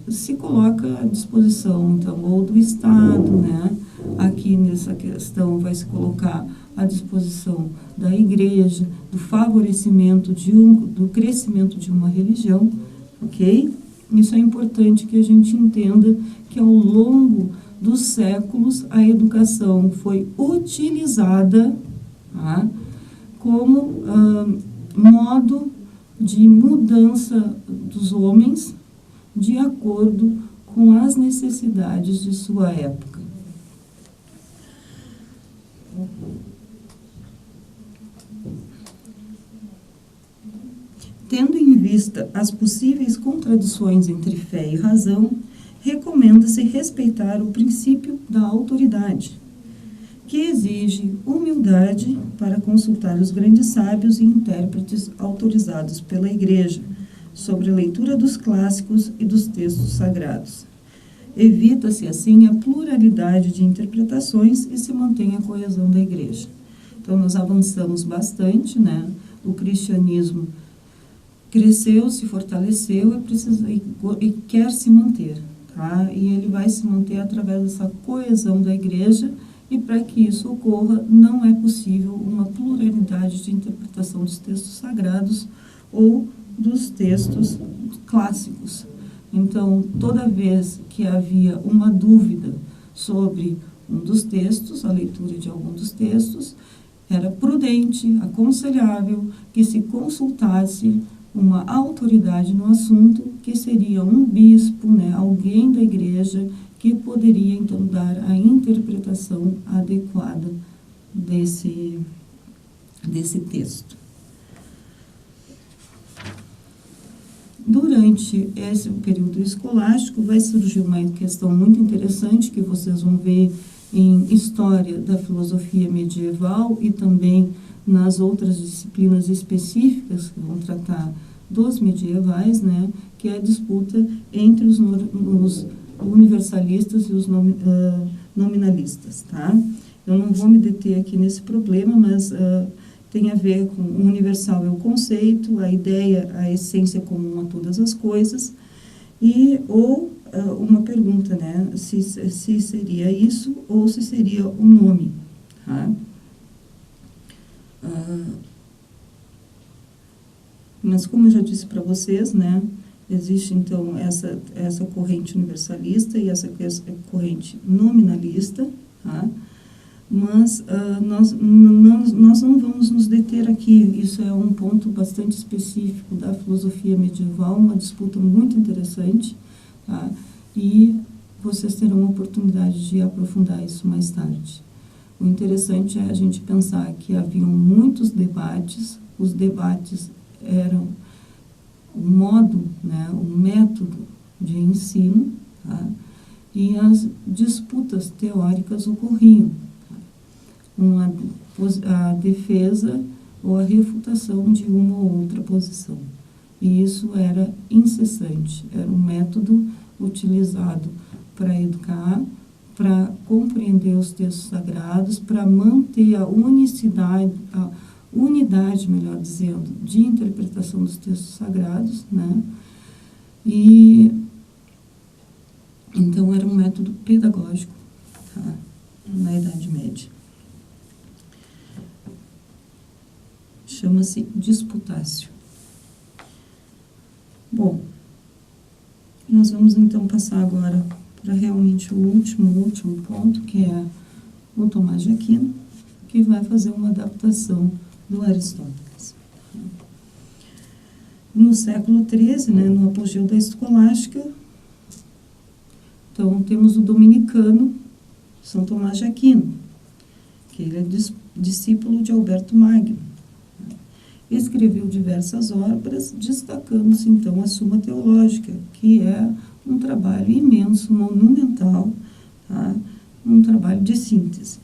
se coloca à disposição, então, ou do Estado, né? Aqui nessa questão vai se colocar à disposição da igreja, do favorecimento do crescimento de uma religião, ok? Isso é importante que a gente entenda que ao longo dos séculos a educação foi utilizada, tá, como modo de mudança dos homens de acordo com as necessidades de sua época. Tendo em vista as possíveis contradições entre fé e razão, recomenda-se respeitar o princípio da autoridade, que exige humildade para consultar os grandes sábios e intérpretes autorizados pela Igreja sobre a leitura dos clássicos e dos textos sagrados. Evita-se, assim, a pluralidade de interpretações e se mantém a coesão da Igreja. Então, nós avançamos bastante, né? O cristianismo cresceu, se fortaleceu e quer se manter, tá? E ele vai se manter através dessa coesão da Igreja, e para que isso ocorra, não é possível uma pluralidade de interpretação dos textos sagrados ou dos textos clássicos. Então, toda vez que havia uma dúvida sobre um dos textos, a leitura de algum dos textos, era prudente, aconselhável que se consultasse uma autoridade no assunto, que seria um bispo, né, alguém da igreja, que poderia, então, dar a interpretação adequada desse texto. Durante esse período escolástico, vai surgir uma questão muito interessante, que vocês vão ver em História da Filosofia Medieval e também nas outras disciplinas específicas que vão tratar dos medievais, né, que é a disputa entre os universalistas e os nominalistas, tá? Eu não vou me deter aqui nesse problema, mas tem a ver com o universal é o conceito, a ideia, a essência comum a todas as coisas, ou uma pergunta, né, se seria isso ou se seria o nome, tá? Mas como eu já disse para vocês, né, existe então essa corrente universalista e essa corrente nominalista, tá? Mas nós não vamos nos deter aqui. Isso é um ponto bastante específico da filosofia medieval, uma disputa muito interessante, tá? E vocês terão a oportunidade de aprofundar isso mais tarde. O interessante é a gente pensar que haviam muitos debates, os debates eram o modo, né, o método de ensino, tá? E as disputas teóricas ocorriam. A defesa ou a refutação de uma ou outra posição. E isso era incessante, era um método utilizado para educar, para compreender os textos sagrados, para manter a unidade, melhor dizendo, de interpretação dos textos sagrados, né? E então era um método pedagógico, tá? Na Idade Média. Chama-se disputácio. Bom, nós vamos então passar agora para realmente o último ponto, que é o Tomás de Aquino, que vai fazer uma adaptação do Aristóteles. No século XIII, né, no apogeu da escolástica, então temos o dominicano São Tomás de Aquino, que ele é discípulo de Alberto Magno. Escreveu diversas obras, destacando-se então a Suma Teológica, que é um trabalho imenso, monumental, tá? Um trabalho de síntese.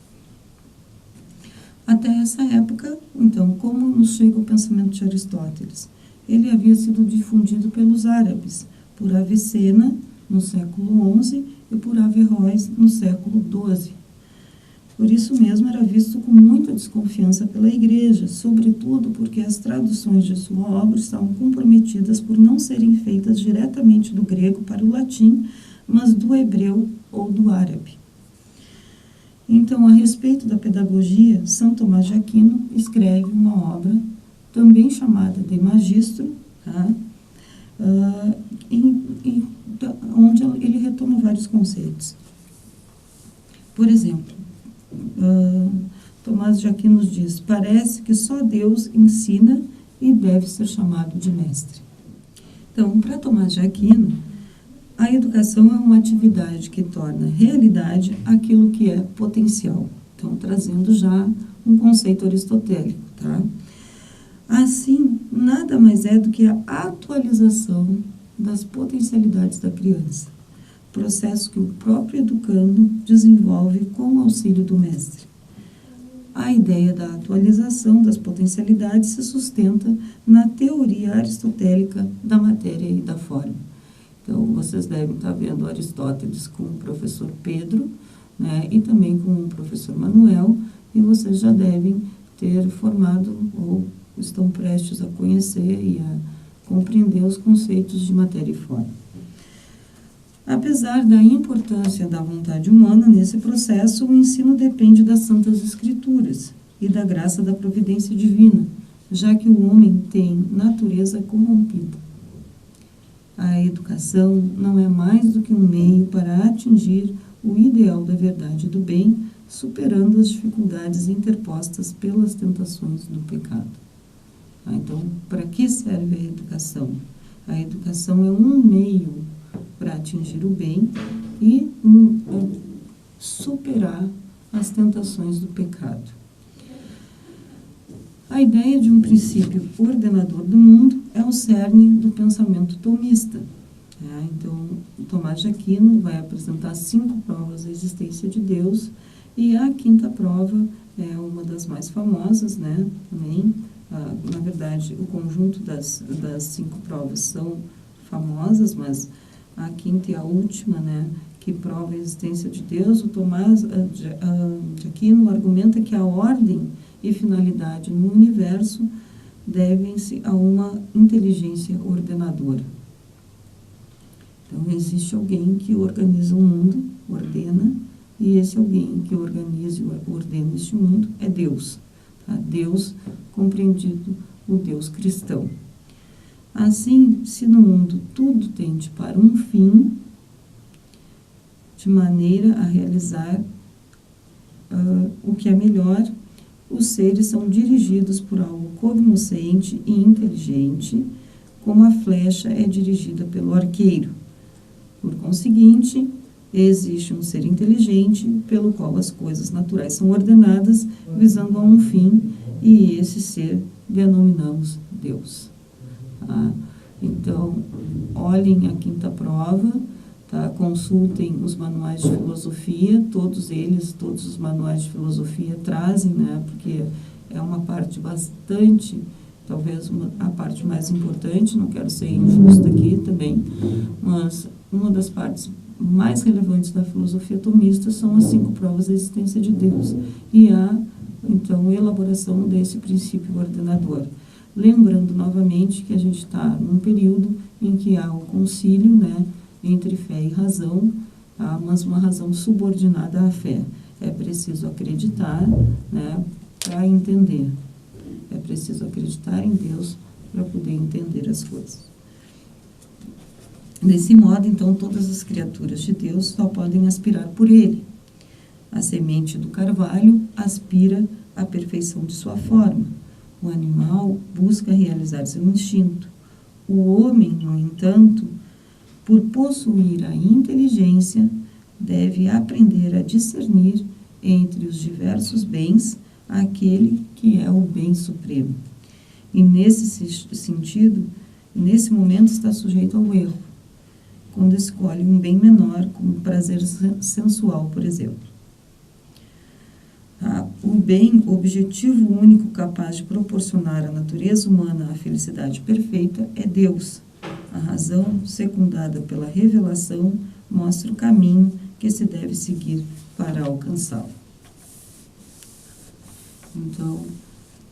Até essa época, então, como nos chega o pensamento de Aristóteles? Ele havia sido difundido pelos árabes, por Avicena, no século XI, e por Averroes, no século XII. Por isso mesmo era visto com muita desconfiança pela Igreja, sobretudo porque as traduções de sua obra estavam comprometidas por não serem feitas diretamente do grego para o latim, mas do hebreu ou do árabe. Então, a respeito da pedagogia, São Tomás de Aquino escreve uma obra, também chamada De Magistro, tá? Onde ele retoma vários conceitos. Por exemplo, Tomás de Aquino nos diz: parece que só Deus ensina e deve ser chamado de mestre. Então, para Tomás de Aquino, a educação é uma atividade que torna realidade aquilo que é potencial. Então, trazendo já um conceito aristotélico, tá? Assim, nada mais é do que a atualização das potencialidades da criança, processo que o próprio educando desenvolve com o auxílio do mestre. A ideia da atualização das potencialidades se sustenta na teoria aristotélica da matéria e da forma. Então, vocês devem estar vendo Aristóteles com o professor Pedro, né, e também com o professor Manuel, e vocês já devem ter formado ou estão prestes a conhecer e a compreender os conceitos de matéria e forma. Apesar da importância da vontade humana nesse processo, o ensino depende das Santas Escrituras e da graça da providência divina, já que o homem tem natureza corrompida. A educação não é mais do que um meio para atingir o ideal da verdade e do bem, superando as dificuldades interpostas pelas tentações do pecado. Então, para que serve a educação? A educação é um meio para atingir o bem e superar as tentações do pecado. A ideia de um princípio ordenador do mundo é o cerne do pensamento tomista. Então, Tomás de Aquino vai apresentar 5 provas da existência de Deus, e a 5ª prova é uma das mais famosas, né? Também, na verdade, o conjunto das 5 provas são famosas, mas a 5ª e a última, né, que prova a existência de Deus, o Tomás de Aquino argumenta que a ordem e finalidade no universo devem-se a uma inteligência ordenadora. Então, existe alguém que organiza o mundo, ordena, e esse alguém que organiza e ordena este mundo é Deus. Tá? Deus, compreendido o Deus cristão. Assim, se no mundo tudo tende para um fim, de maneira a realizar o que é melhor, os seres são dirigidos por algo cognoscente e inteligente, como a flecha é dirigida pelo arqueiro. Por conseguinte, existe um ser inteligente pelo qual as coisas naturais são ordenadas, visando a um fim, e esse ser denominamos Deus. Tá? Então, olhem a 5ª prova, tá? Consultem os manuais de filosofia, todos os manuais de filosofia trazem, né? Porque é uma parte bastante, talvez a parte mais importante, não quero ser injusta aqui também, mas uma das partes mais relevantes da filosofia tomista são as 5 provas da existência de Deus e a, então, elaboração desse princípio ordenador. Lembrando novamente que a gente está num período em que há o concílio, né, entre fé e razão, tá, mas uma razão subordinada à fé. É preciso acreditar, né, para entender. É preciso acreditar em Deus para poder entender as coisas. Desse modo, então, todas as criaturas de Deus só podem aspirar por Ele. A semente do carvalho aspira à perfeição de sua forma. O animal busca realizar seu instinto. O homem, no entanto, por possuir a inteligência, deve aprender a discernir entre os diversos bens aquele que é o bem supremo. E nesse sentido, nesse momento está sujeito ao erro, quando escolhe um bem menor, como prazer sensual, por exemplo. O bem, objetivo único capaz de proporcionar à natureza humana a felicidade perfeita, é Deus. A razão, secundada pela revelação, mostra o caminho que se deve seguir para alcançá-lo. Então,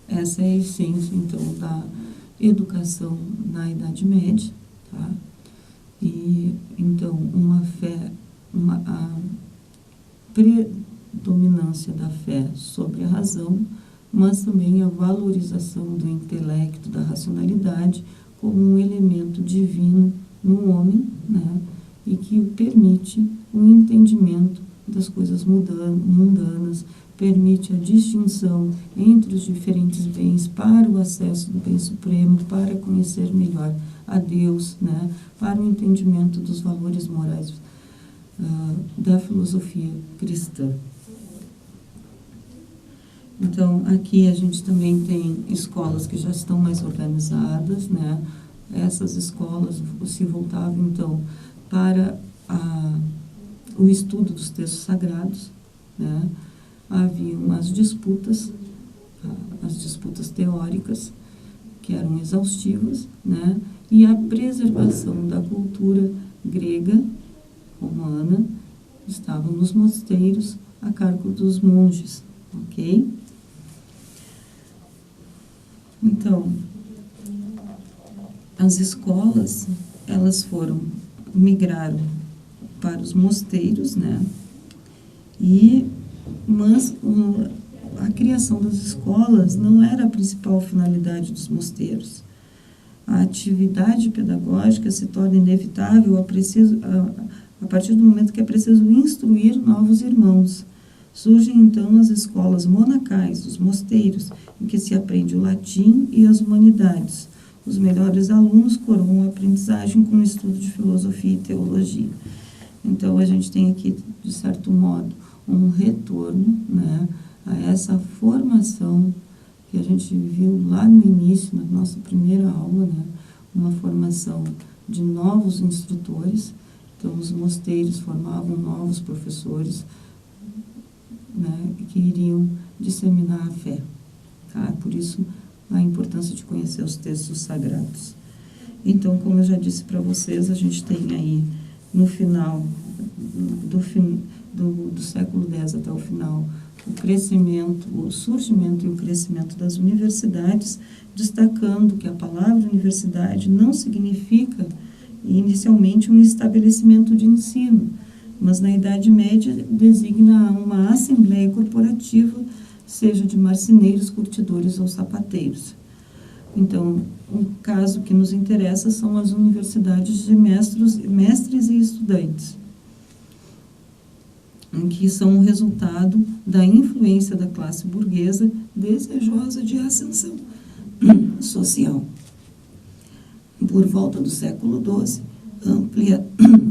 essa é a essência, então, da educação na Idade Média, tá? E, então, uma fé, a predominância da fé sobre a razão, mas também a valorização do intelecto, da racionalidade, como um elemento divino no homem, né? E que permite o entendimento das coisas mundanas, permite a distinção entre os diferentes bens para o acesso do bem supremo, para conhecer melhor a Deus, né? Para o entendimento dos valores morais da filosofia cristã. Então, aqui a gente também tem escolas que já estão mais organizadas, né? Essas escolas se voltavam, então, para o estudo dos textos sagrados, né? Havia as disputas teóricas, que eram exaustivas, né? E a preservação da cultura grega, romana, estava nos mosteiros a cargo dos monges, ok? Então, as escolas, elas migraram para os mosteiros, né? Mas a criação das escolas não era a principal finalidade dos mosteiros. A atividade pedagógica se torna inevitável a partir do momento que é preciso instruir novos irmãos. Surgem, então, as escolas monacais, os mosteiros, em que se aprende o latim e as humanidades. Os melhores alunos coroam a aprendizagem com o estudo de filosofia e teologia. Então, a gente tem aqui, de certo modo, um retorno, né, a essa formação que a gente viu lá no início, na nossa primeira aula, né, uma formação de novos instrutores. Então, os mosteiros formavam novos professores, né, que iriam disseminar a fé. Tá? Por isso, a importância de conhecer os textos sagrados. Então, como eu já disse para vocês, a gente tem aí, no final do século X até o final, o crescimento, o surgimento e o crescimento das universidades, destacando que a palavra universidade não significa, inicialmente, um estabelecimento de ensino, mas na Idade Média designa uma assembleia corporativa, seja de marceneiros, curtidores ou sapateiros. Então, um caso que nos interessa são as universidades de mestres e estudantes, em que são o resultado da influência da classe burguesa desejosa de ascensão social. Por volta do século XII,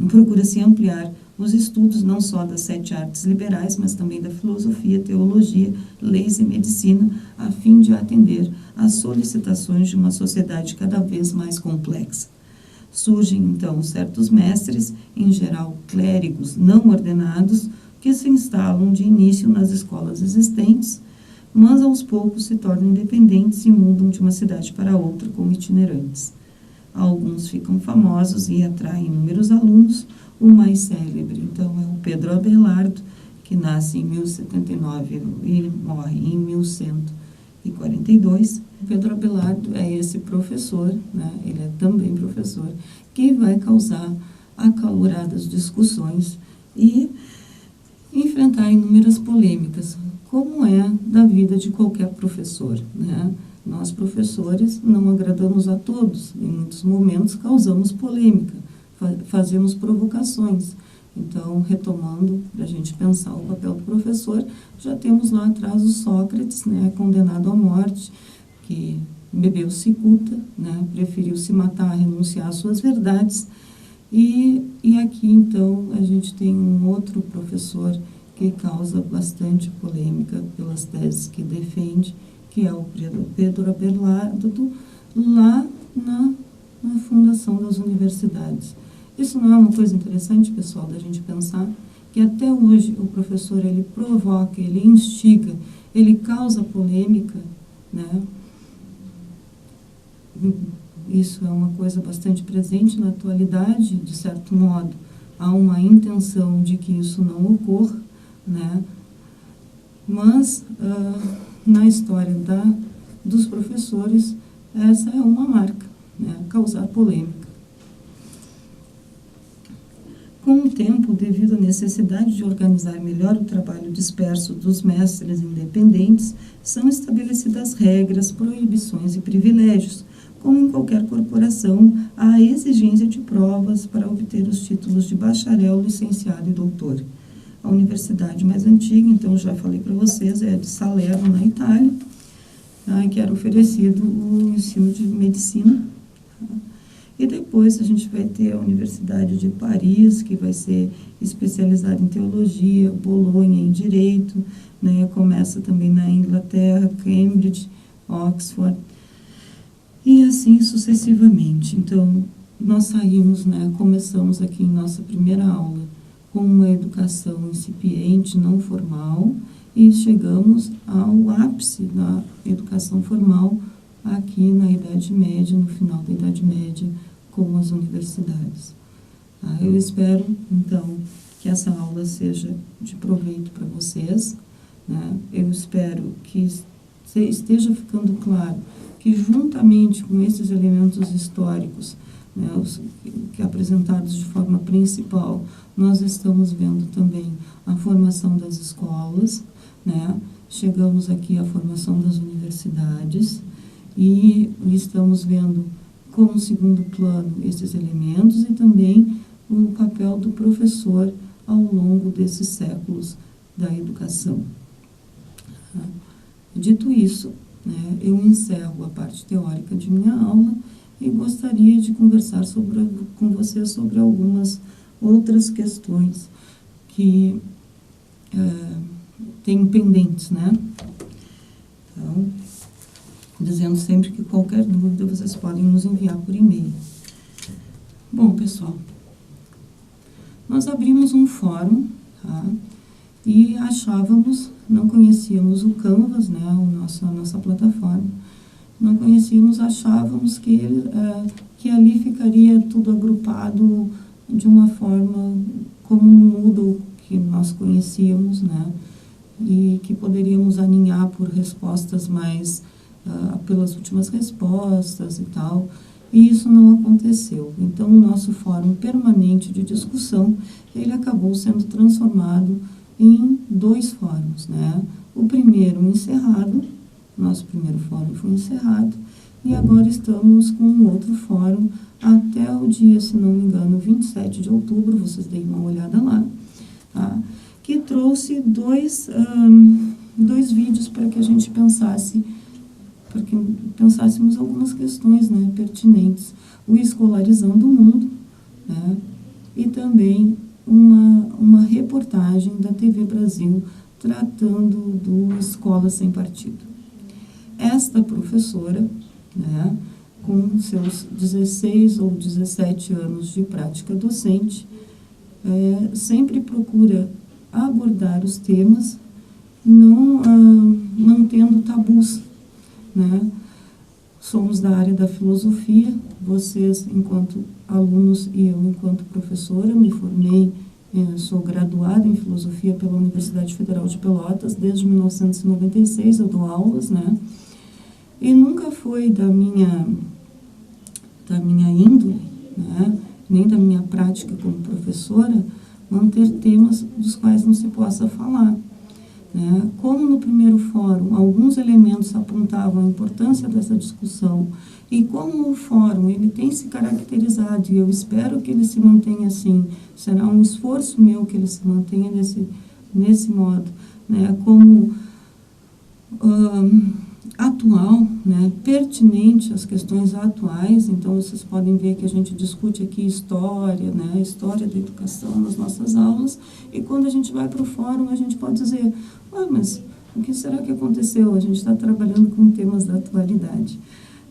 procura-se ampliar os estudos não só das 7 artes liberais, mas também da filosofia, teologia, leis e medicina, a fim de atender às solicitações de uma sociedade cada vez mais complexa. Surgem, então, certos mestres, em geral clérigos não ordenados, que se instalam de início nas escolas existentes, mas aos poucos se tornam independentes e mudam de uma cidade para outra como itinerantes. Alguns ficam famosos e atraem inúmeros alunos. O mais célebre, então, é o Pedro Abelardo, que nasce em 1079 e morre em 1142. O Pedro Abelardo é esse professor, né, ele é também professor, que vai causar acaloradas discussões e enfrentar inúmeras polêmicas, como é da vida de qualquer professor, né? Nós, professores, não agradamos a todos, em muitos momentos causamos polêmica, fazemos provocações. Então, retomando, para a gente pensar o papel do professor, já temos lá atrás o Sócrates, né, condenado à morte, que bebeu cicuta, né, preferiu se matar a renunciar às suas verdades. E aqui, então, a gente tem um outro professor que causa bastante polêmica pelas teses que defende, que é o Pedro Abelardo, lá na fundação das universidades. Isso não é uma coisa interessante, pessoal, da gente pensar que até hoje o professor, ele provoca, ele instiga, ele causa polêmica, né? Isso é uma coisa bastante presente na atualidade, de certo modo. Há uma intenção de que isso não ocorra, né? Mas, na história dos professores, essa é uma marca, né? Causar polêmica. Com o tempo, devido à necessidade de organizar melhor o trabalho disperso dos mestres independentes, são estabelecidas regras, proibições e privilégios. Como em qualquer corporação, há a exigência de provas para obter os títulos de bacharel, licenciado e doutor. A universidade mais antiga, então já falei para vocês, é a de Salerno, na Itália, que era oferecido o ensino de medicina. E depois a gente vai ter a Universidade de Paris, que vai ser especializada em teologia, Bolonha em direito, né? Começa também na Inglaterra, Cambridge, Oxford, e assim sucessivamente. Então, nós saímos, né? Começamos aqui em nossa primeira aula com uma educação incipiente, não formal, e chegamos ao ápice da educação formal aqui na Idade Média, no final da Idade Média, com as universidades. Eu espero, então, que essa aula seja de proveito para vocês, né? Eu espero que esteja ficando claro que, juntamente com esses elementos históricos, né, que apresentados de forma principal, nós estamos vendo também a formação das escolas, né? Chegamos aqui à formação das universidades e estamos vendo como segundo plano esses elementos e também o papel do professor ao longo desses séculos da educação. Dito isso, né, eu encerro a parte teórica de minha aula e gostaria de conversar com você sobre algumas outras questões que tenho pendentes, né? Então, dizendo sempre que qualquer dúvida vocês podem nos enviar por e-mail. Bom, pessoal, nós abrimos um fórum, tá? E não conhecíamos o Canvas, né, a nossa plataforma, não conhecíamos, achávamos que ali ficaria tudo agrupado de uma forma como um Moodle que nós conhecíamos, né, e que poderíamos aninhar por respostas mais, pelas últimas respostas e tal, e isso não aconteceu. Então, o nosso fórum permanente de discussão, ele acabou sendo transformado em 2 fóruns, né? O primeiro encerrado, nosso primeiro fórum foi encerrado, e agora estamos com um outro fórum até o dia, se não me engano, 27 de outubro, vocês deem uma olhada lá, tá? Que trouxe dois vídeos para que a gente pensássemos algumas questões, né, pertinentes. O Escolarizando o Mundo, né, e também uma reportagem da TV Brasil tratando do Escola Sem Partido. Esta professora, né, com seus 16 ou 17 anos de prática docente, sempre procura abordar os temas não mantendo tabus, né? Somos da área da filosofia, vocês enquanto alunos e eu enquanto professora, me formei, sou graduada em filosofia pela Universidade Federal de Pelotas, desde 1996 eu dou aulas, né? E nunca foi da minha índole, né, nem da minha prática como professora, manter temas dos quais não se possa falar. Né? Como no primeiro fórum, alguns elementos apontavam a importância dessa discussão, e como o fórum ele tem se caracterizado, e eu espero que ele se mantenha assim, será um esforço meu que ele se mantenha nesse modo, né? Como atual, né, pertinente às questões atuais. Então, vocês podem ver que a gente discute aqui história, né, história da educação nas nossas aulas, e quando a gente vai para o fórum, a gente pode dizer, mas o que será que aconteceu? A gente está trabalhando com temas da atualidade.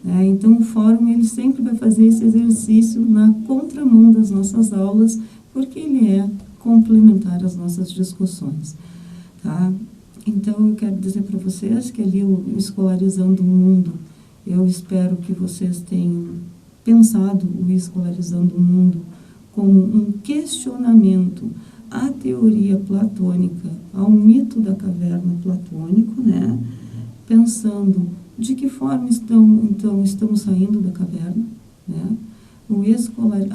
Então, o fórum ele sempre vai fazer esse exercício na contramão das nossas aulas, porque ele é complementar às nossas discussões, tá? Então, eu quero dizer para vocês que ali o Escolarizando o Mundo, eu espero que vocês tenham pensado o Escolarizando o Mundo como um questionamento à teoria platônica, ao mito da caverna platônico, né? Pensando de que forma estamos saindo da caverna, né?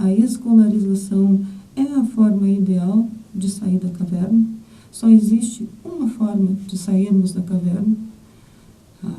A escolarização é a forma ideal de sair da caverna. Só existe uma forma de sairmos da caverna, tá?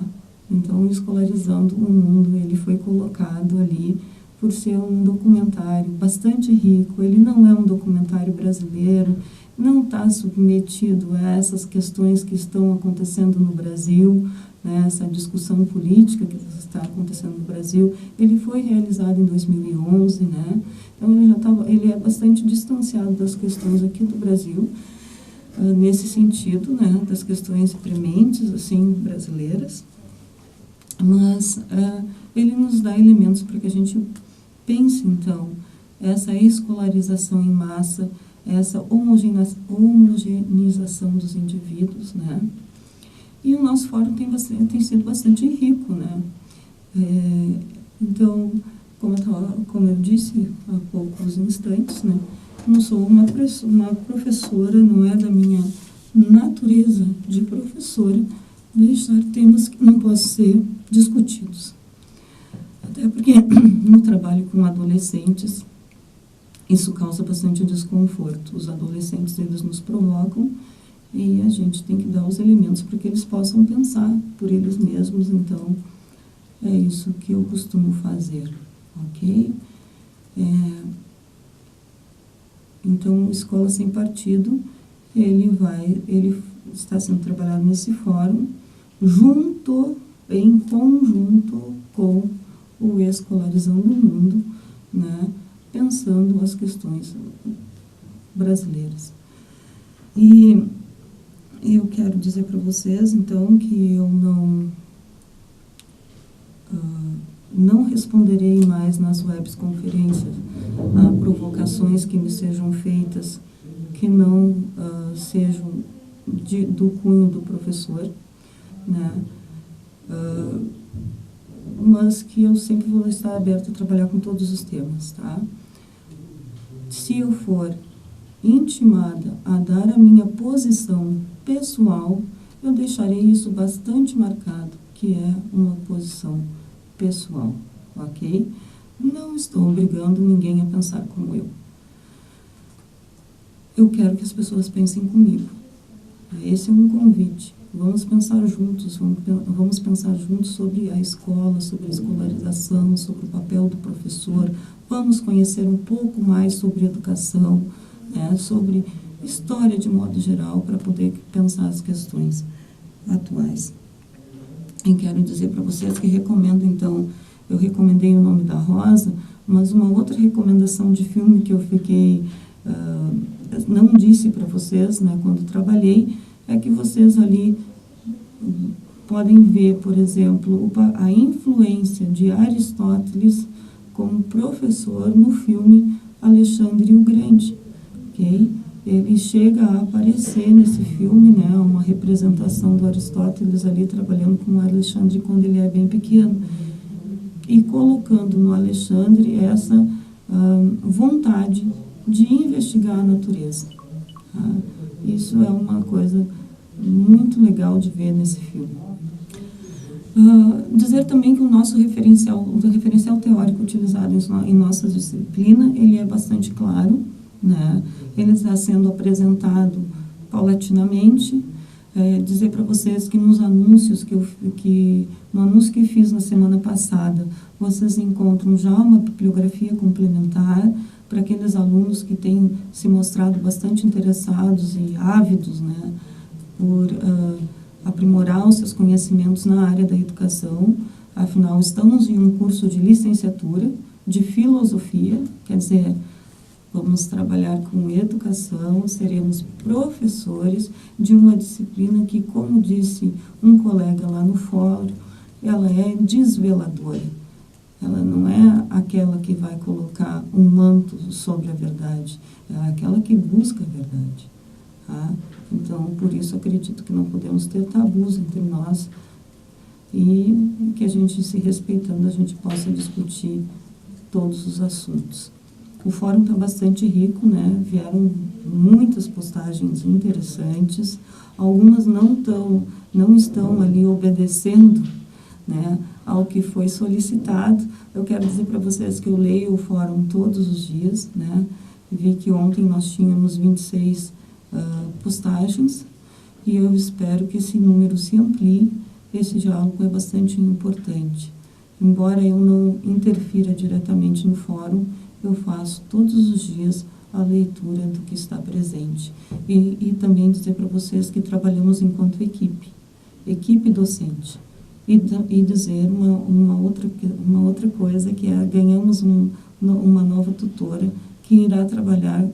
Então, Escolarizando o Mundo, ele foi colocado ali por ser um documentário bastante rico. Ele não é um documentário brasileiro, não está submetido a essas questões que estão acontecendo no Brasil, né, essa discussão política que está acontecendo no Brasil. Ele foi realizado em 2011, né? Então, ele é bastante distanciado das questões aqui do Brasil, nesse sentido, né, das questões prementes, assim, brasileiras, mas ele nos dá elementos para que a gente pense, então, essa escolarização em massa, essa homogeneização dos indivíduos, né, e o nosso fórum tem sido bastante rico, né. Então, como eu disse há poucos instantes, né, não sou uma professora, não é da minha natureza de professora deixar temas que não possam ser discutidos. Até porque no trabalho com adolescentes, isso causa bastante desconforto. Os adolescentes, eles nos provocam e a gente tem que dar os elementos para que eles possam pensar por eles mesmos. Então, é isso que eu costumo fazer, ok? Então, Escola Sem Partido ele está sendo trabalhado nesse fórum, em conjunto com o Escolarizando o Mundo, né, pensando as questões brasileiras. E eu quero dizer para vocês, então, que eu não responderei mais nas webconferências a provocações que me sejam feitas que não sejam do cunho do professor, né? Mas que eu sempre vou estar aberta a trabalhar com todos os temas, tá? Se eu for intimada a dar a minha posição pessoal, eu deixarei isso bastante marcado, que é uma posição pessoal, ok? Não estou obrigando ninguém a pensar como eu. Eu quero que as pessoas pensem comigo. Esse é um convite. Vamos pensar juntos, vamos pensar juntos sobre a escola, sobre a escolarização, sobre o papel do professor. Vamos conhecer um pouco mais sobre educação, né, sobre história de modo geral, para poder pensar as questões atuais. E quero dizer para vocês que recomendo, então, eu recomendei O Nome da Rosa, mas uma outra recomendação de filme que eu fiquei, não disse para vocês, né, quando trabalhei, é que vocês ali podem ver, por exemplo, a influência de Aristóteles como professor no filme Alexandre o Grande, ok? Ele chega a aparecer nesse filme, né, uma representação do Aristóteles ali trabalhando com o Alexandre quando ele é bem pequeno, e colocando no Alexandre essa vontade de investigar a natureza. Tá? Isso é uma coisa muito legal de ver nesse filme. Dizer também que o nosso referencial teórico utilizado em nossa disciplina, ele é bastante claro, né? Ele está sendo apresentado paulatinamente. Dizer para vocês que nos anúncios no anúncio que fiz na semana passada, vocês encontram já uma bibliografia complementar para aqueles alunos que têm se mostrado bastante interessados e ávidos, né, por aprimorar os seus conhecimentos na área da educação. Afinal, estamos em um curso de licenciatura de filosofia, quer dizer, vamos trabalhar com educação, seremos professores de uma disciplina que, como disse um colega lá no fórum, ela é desveladora. Ela não é aquela que vai colocar um manto sobre a verdade, é aquela que busca a verdade. Tá? Então, por isso, acredito que não podemos ter tabus entre nós e que a gente, se respeitando, a gente possa discutir todos os assuntos. O fórum está bastante rico, né? Vieram muitas postagens interessantes, algumas não estão ali obedecendo, né, ao que foi solicitado. Eu quero dizer para vocês que eu leio o fórum todos os dias, né? Vi que ontem nós tínhamos 26 postagens e eu espero que esse número se amplie. Esse diálogo é bastante importante. Embora eu não interfira diretamente no fórum, eu faço todos os dias a leitura do que está presente. E também dizer para vocês que trabalhamos enquanto equipe docente. E dizer uma outra coisa, que é ganhamos uma nova tutora que irá trabalhar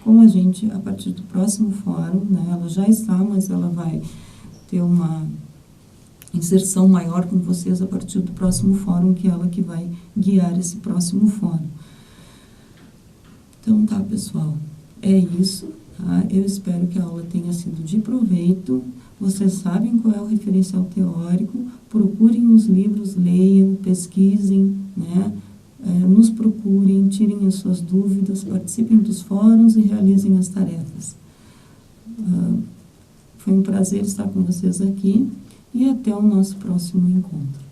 com a gente a partir do próximo fórum, né? Ela já está, mas ela vai ter uma inserção maior com vocês a partir do próximo fórum, que é ela que vai guiar esse próximo fórum. Então tá, pessoal, é isso, tá? Eu espero que a aula tenha sido de proveito. Vocês sabem qual é o referencial teórico, procurem os livros, leiam, pesquisem, né? Nos procurem, tirem as suas dúvidas, participem dos fóruns e realizem as tarefas. Foi um prazer estar com vocês aqui e até o nosso próximo encontro.